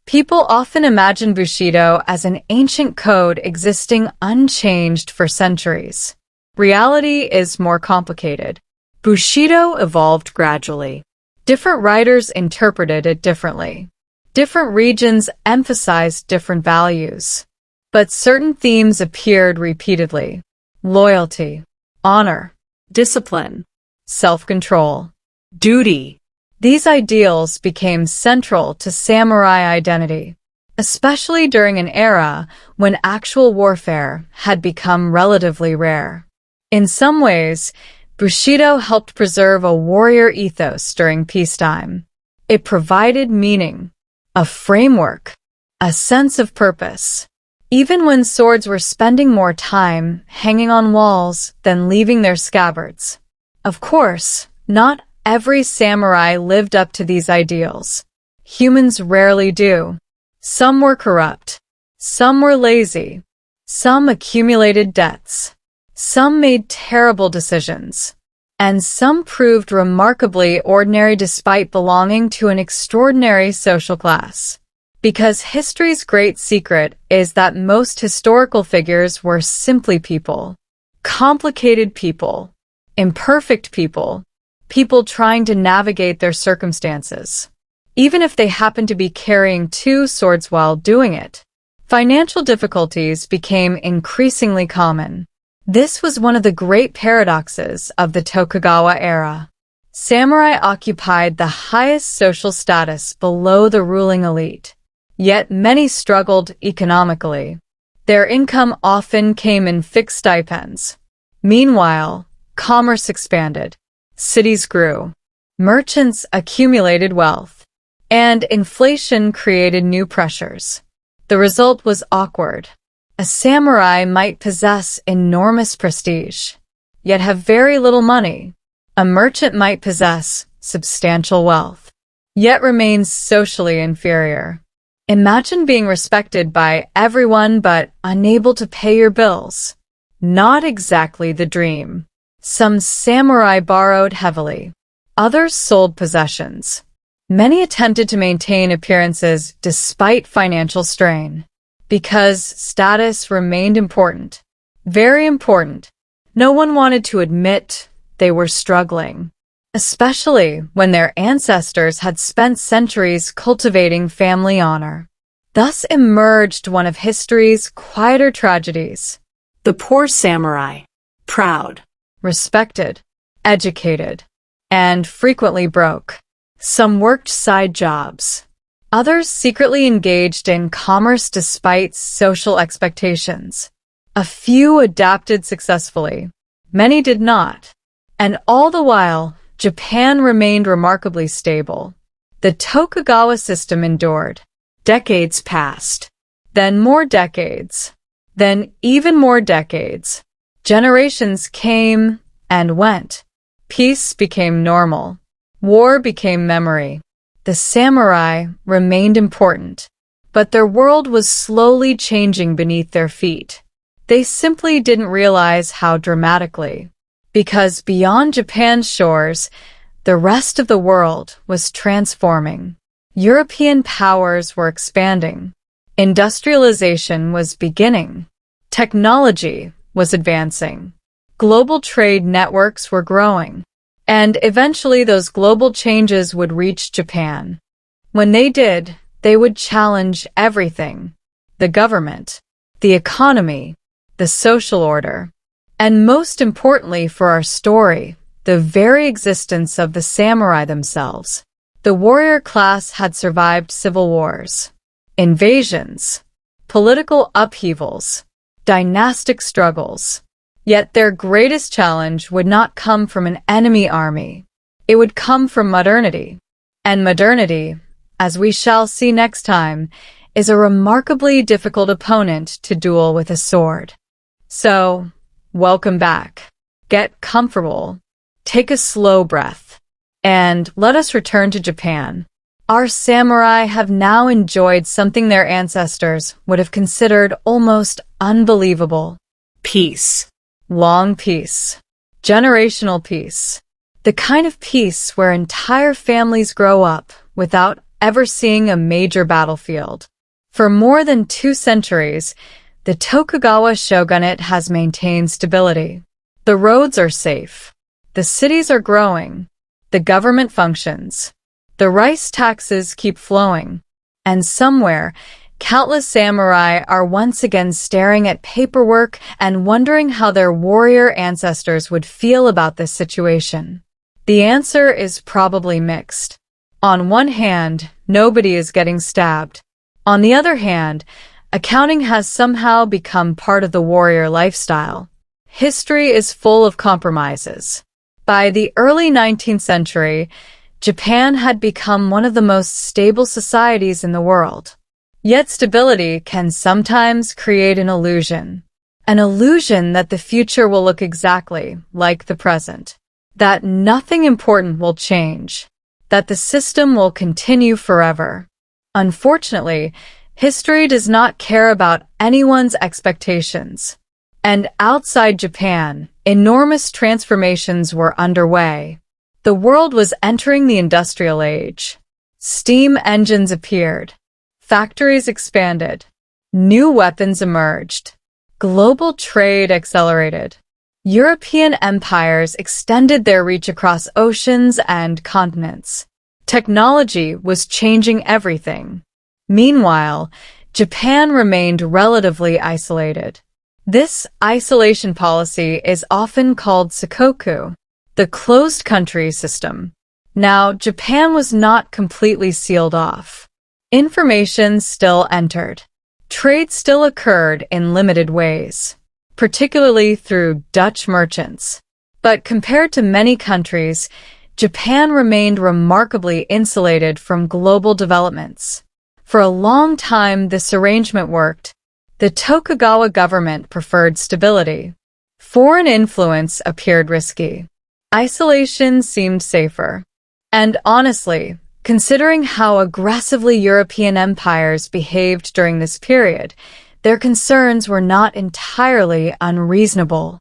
People often imagine Bushido as an ancient code existing unchanged for centuries. Reality is more complicated. Bushido evolved gradually. Different writers interpreted it differently. Different regions emphasized different values. But certain themes appeared repeatedly. Loyalty, honor, discipline, self-control, duty. These ideals became central to samurai identity, especially during an era when actual warfare had become relatively rare. In some ways, Bushido helped preserve a warrior ethos during peacetime. It provided meaning, a framework, a sense of purpose. Even when swords were spending more time hanging on walls than leaving their scabbards. Of course, not every samurai lived up to these ideals. Humans rarely do. Some were corrupt. Some were lazy. Some accumulated debts. Some made terrible decisions. And some proved remarkably ordinary despite belonging to an extraordinary social class. Because history's great secret is that most historical figures were simply people. Complicated people. Imperfect people. People trying to navigate their circumstances. Even if they happened to be carrying two swords while doing it. Financial difficulties became increasingly common. This was one of the great paradoxes of the Tokugawa era. Samurai occupied the highest social status below the ruling elite. Yet many struggled economically. Their income often came in fixed stipends. Meanwhile, commerce expanded. Cities grew. Merchants accumulated wealth. and inflation created new pressures. The result was awkward. A samurai might possess enormous prestige, yet have very little money. A merchant might possess substantial wealth, yet remains socially inferior. Imagine being respected by everyone but unable to pay your bills. Not exactly the dream. Some samurai borrowed heavily. Others sold possessions. Many attempted to maintain appearances despite financial strain, because status remained important. Very important. No one wanted to admit they were struggling, especially when their ancestors had spent centuries cultivating family honor. Thus emerged one of history's quieter tragedies. The poor samurai. Proud. Respected, educated, and frequently broke. Some worked side jobs. Others secretly engaged in commerce despite social expectations. A few adapted successfully. Many did not. And all the while, Japan remained remarkably stable. The Tokugawa system endured. Decades passed. Then more decades. Then even more decades. Generations came and went. Peace became normal. War became memory. The samurai remained important, but their world was slowly changing beneath their feet. They simply didn't realize how dramatically, because beyond Japan's shores, the rest of the world was transforming. European powers were expanding. Industrialization was beginning. Technology was advancing. Global trade networks were growing. And eventually those global changes would reach Japan. When they did, they would challenge everything: the government, the economy, the social order, and most importantly for our story, the very existence of the samurai themselves. The warrior class had survived civil wars, invasions, political upheavals, dynastic struggles. Yet their greatest challenge would not come from an enemy army. It would come from modernity. And modernity, as we shall see next time, is a remarkably difficult opponent to duel with a sword. So, welcome back. Get comfortable. Take a slow breath. And let us return to Japan. Our samurai have now enjoyed something their ancestors would have considered almost unbelievable. Peace. Long peace. Generational peace. The kind of peace where entire families grow up without ever seeing a major battlefield. For more than 2 centuries, the Tokugawa shogunate has maintained stability. The roads are safe. The cities are growing. The government functions. The rice taxes keep flowing. And somewhere, countless samurai are once again staring at paperwork and wondering how their warrior ancestors would feel about this situation. The answer is probably mixed. On one hand, nobody is getting stabbed. On the other hand, accounting has somehow become part of the warrior lifestyle. History is full of compromises. By the early 19th century, Japan had become one of the most stable societies in the world. Yet stability can sometimes create an illusion that the future will look exactly like the present, that nothing important will change, that the system will continue forever. Unfortunately, history does not care about anyone's expectations. And outside Japan, enormous transformations were underway. The world was entering the industrial age. Steam engines appeared. Factories expanded. New weapons emerged. Global trade accelerated. European empires extended their reach across oceans and continents. Technology was changing everything. Meanwhile, Japan remained relatively isolated. This isolation policy is often called sakoku, the closed country system. Now, Japan was not completely sealed off. Information still entered. Trade still occurred in limited ways, particularly through Dutch merchants. But compared to many countries, Japan remained remarkably insulated from global developments. For a long time, this arrangement worked. The Tokugawa government preferred stability. Foreign influence appeared risky. Isolation seemed safer. And honestly, considering how aggressively European empires behaved during this period, their concerns were not entirely unreasonable.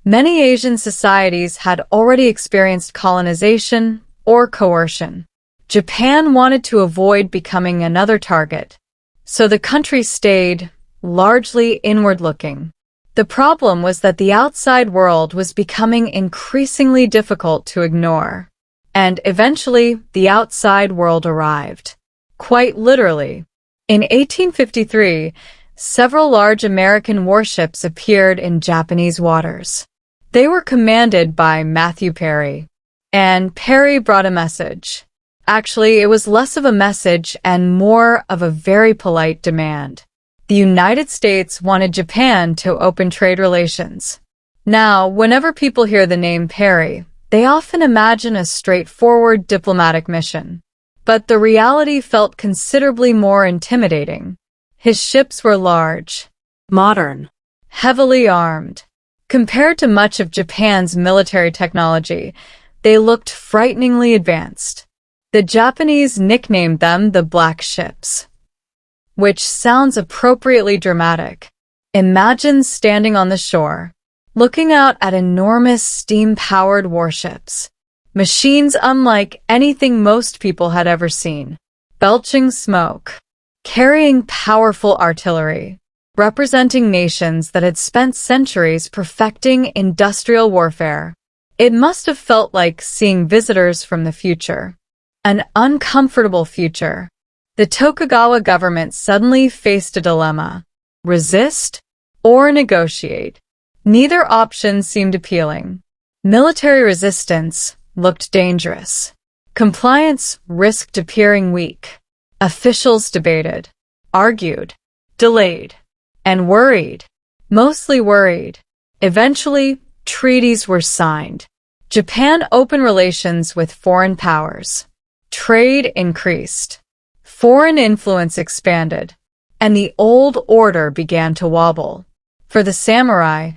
Many Asian societies had already experienced colonization or coercion. Japan wanted to avoid becoming another target, so the country stayed largely inward-looking. The problem was that the outside world was becoming increasingly difficult to ignore. And eventually, the outside world arrived. Quite literally. In 1853, several large American warships appeared in Japanese waters. They were commanded by Matthew Perry. And Perry brought a message. Actually, it was less of a message and more of a very polite demand. The United States wanted Japan to open trade relations. Now, whenever people hear the name Perry, they often imagine a straightforward diplomatic mission. But the reality felt considerably more intimidating. His ships were large, Modern. heavily armed. Compared to much of Japan's military technology, they looked frighteningly advanced. The Japanese nicknamed them the Black Ships, which sounds appropriately dramatic. Imagine standing on the shore, looking out at enormous steam-powered warships, machines unlike anything most people had ever seen, belching smoke, carrying powerful artillery, representing nations that had spent centuries perfecting industrial warfare. It must have felt like seeing visitors from the future. An uncomfortable future. The Tokugawa government suddenly faced a dilemma: resist or negotiate. Neither option seemed appealing. Military resistance looked dangerous. Compliance risked appearing weak. Officials debated, argued, delayed, and worried. Mostly worried. Eventually, treaties were signed. Japan opened relations with foreign powers. Trade increased. Foreign influence expanded. And the old order began to wobble. For the samurai,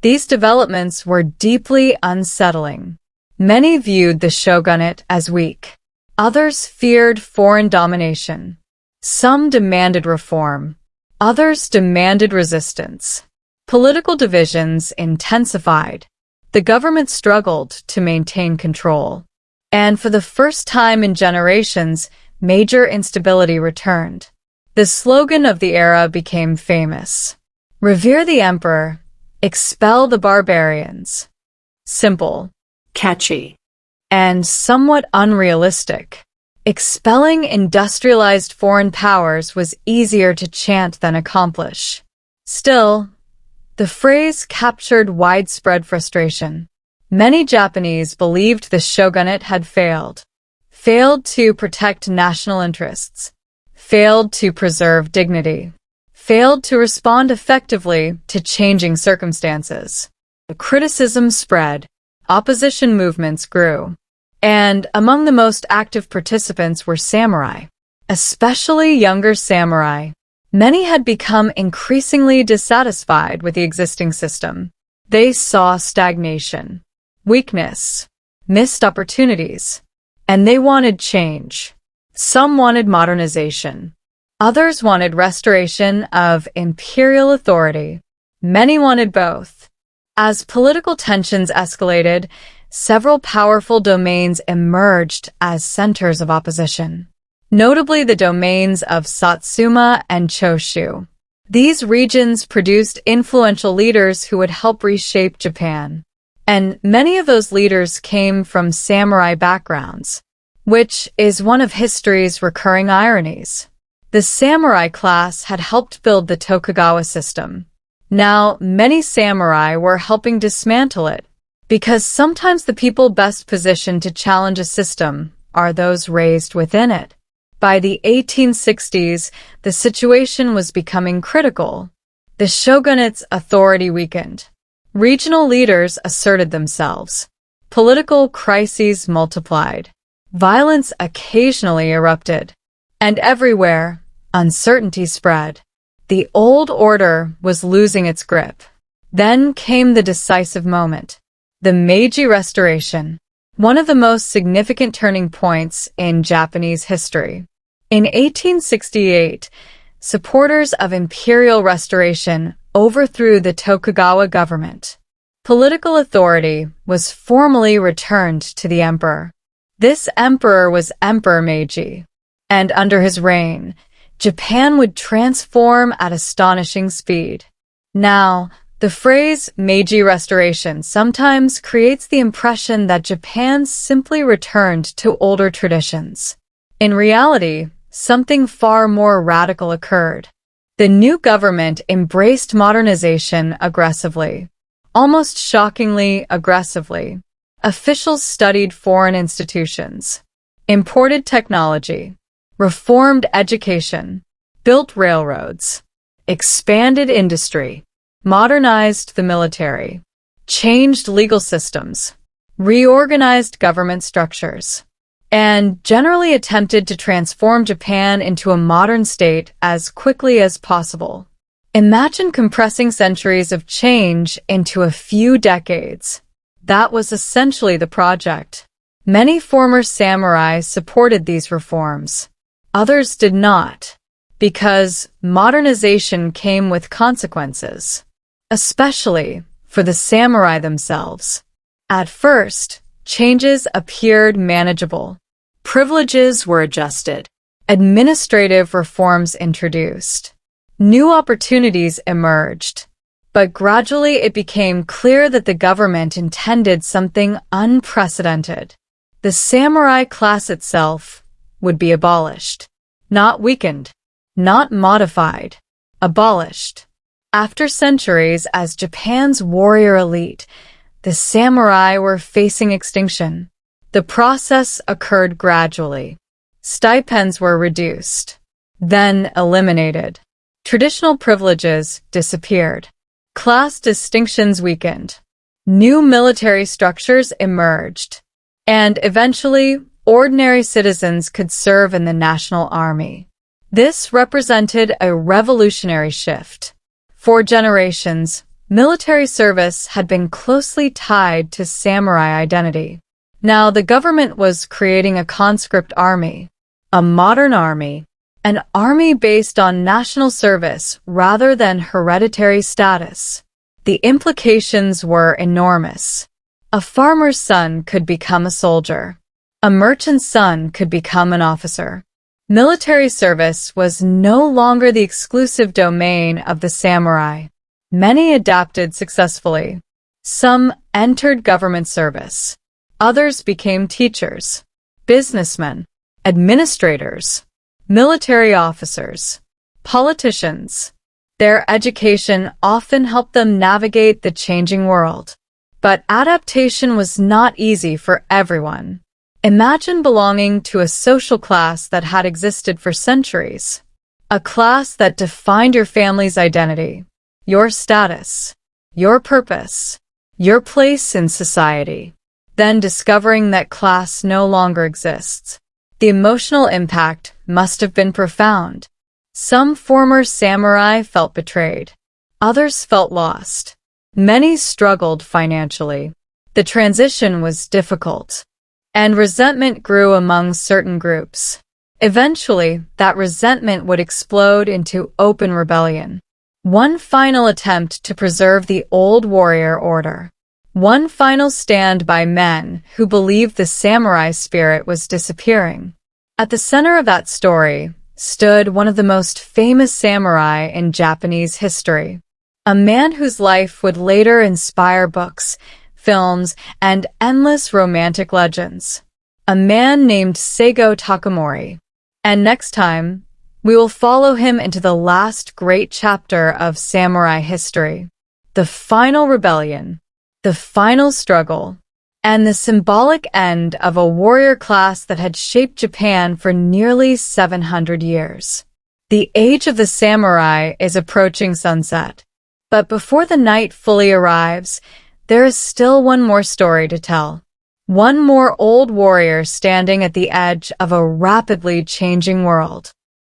these developments were deeply unsettling. Many viewed the shogunate as weak. Others feared foreign domination. Some demanded reform. Others demanded resistance. Political divisions intensified. The government struggled to maintain control. And for the first time in generations, major instability returned. The slogan of the era became famous: "Revere the emperor, expel the barbarians." Simple, Catchy. and somewhat unrealistic. Expelling industrialized foreign powers was easier to chant than accomplish. Still, the phrase captured widespread frustration. Many Japanese believed the shogunate had failed to protect national interests, failed to preserve dignity, failed to respond effectively to changing circumstances. The criticism spread, opposition movements grew, and among the most active participants were samurai, especially younger samurai. Many had become increasingly dissatisfied with the existing system. They saw stagnation, weakness, missed opportunities, and they wanted change. Some wanted modernization. Others wanted restoration of imperial authority. Many wanted both. As political tensions escalated, several powerful domains emerged as centers of opposition, notably the domains of Satsuma and Choshu. These regions produced influential leaders who would help reshape Japan. And many of those leaders came from samurai backgrounds, which is one of history's recurring ironies. The samurai class had helped build the Tokugawa system. Now, many samurai were helping dismantle it, because sometimes the people best positioned to challenge a system are those raised within it. By the 1860s, the situation was becoming critical. The shogunate's authority weakened. Regional leaders asserted themselves. Political crises multiplied. Violence occasionally erupted. And everywhere, uncertainty spread. The old order was losing its grip. Then came the decisive moment. The Meiji Restoration, one of the most significant turning points in Japanese history. In 1868, supporters of imperial restoration overthrew the Tokugawa government. Political authority was formally returned to the emperor. This emperor was Emperor Meiji, and under his reign, Japan would transform at astonishing speed. Now, the phrase Meiji Restoration sometimes creates the impression that Japan simply returned to older traditions. In reality, something far more radical occurred. The new government embraced modernization aggressively, almost shockingly aggressively. Officials studied foreign institutions, imported technology, reformed education, built railroads, expanded industry, modernized the military, changed legal systems, reorganized government structures, and generally attempted to transform Japan into a modern state as quickly as possible. Imagine compressing centuries of change into a few decades. That was essentially the project. Many former samurai supported these reforms. Others did not, because modernization came with consequences, especially for the samurai themselves. At first, changes appeared manageable. Privileges were adjusted. Administrative reforms introduced. New opportunities emerged. But gradually it became clear that the government intended something unprecedented. The samurai class itself would be abolished. Not weakened. Not modified. Abolished. After centuries as Japan's warrior elite, the samurai were facing extinction. The process occurred gradually. Stipends were reduced, then eliminated. Traditional privileges disappeared. Class distinctions weakened. New military structures emerged. And eventually, ordinary citizens could serve in the national army. This represented a revolutionary shift. For generations, military service had been closely tied to samurai identity. Now the government was creating a conscript army, a modern army, an army based on national service rather than hereditary status. The implications were enormous. A farmer's son could become a soldier. A merchant's son could become an officer. Military service was no longer the exclusive domain of the samurai. Many adapted successfully. Some entered government service. Others became teachers, businessmen, administrators, military officers, politicians. Their education often helped them navigate the changing world. But adaptation was not easy for everyone. Imagine belonging to a social class that had existed for centuries. A class that defined your family's identity, your status, your purpose, your place in society. Then discovering that class no longer exists. The emotional impact must have been profound. Some former samurai felt betrayed. Others felt lost. Many struggled financially. The transition was difficult. And resentment grew among certain groups. Eventually, that resentment would explode into open rebellion. One final attempt to preserve the old warrior order. One final stand by men who believed the samurai spirit was disappearing. At the center of that story stood one of the most famous samurai in Japanese history. A man whose life would later inspire books, films, and endless romantic legends. A man named Seigo Takamori. And next time, we will follow him into the last great chapter of samurai history. The final rebellion, the final struggle, and the symbolic end of a warrior class that had shaped Japan for nearly 700 years. The age of the samurai is approaching sunset. But before the night fully arrives, there is still one more story to tell. One more old warrior standing at the edge of a rapidly changing world.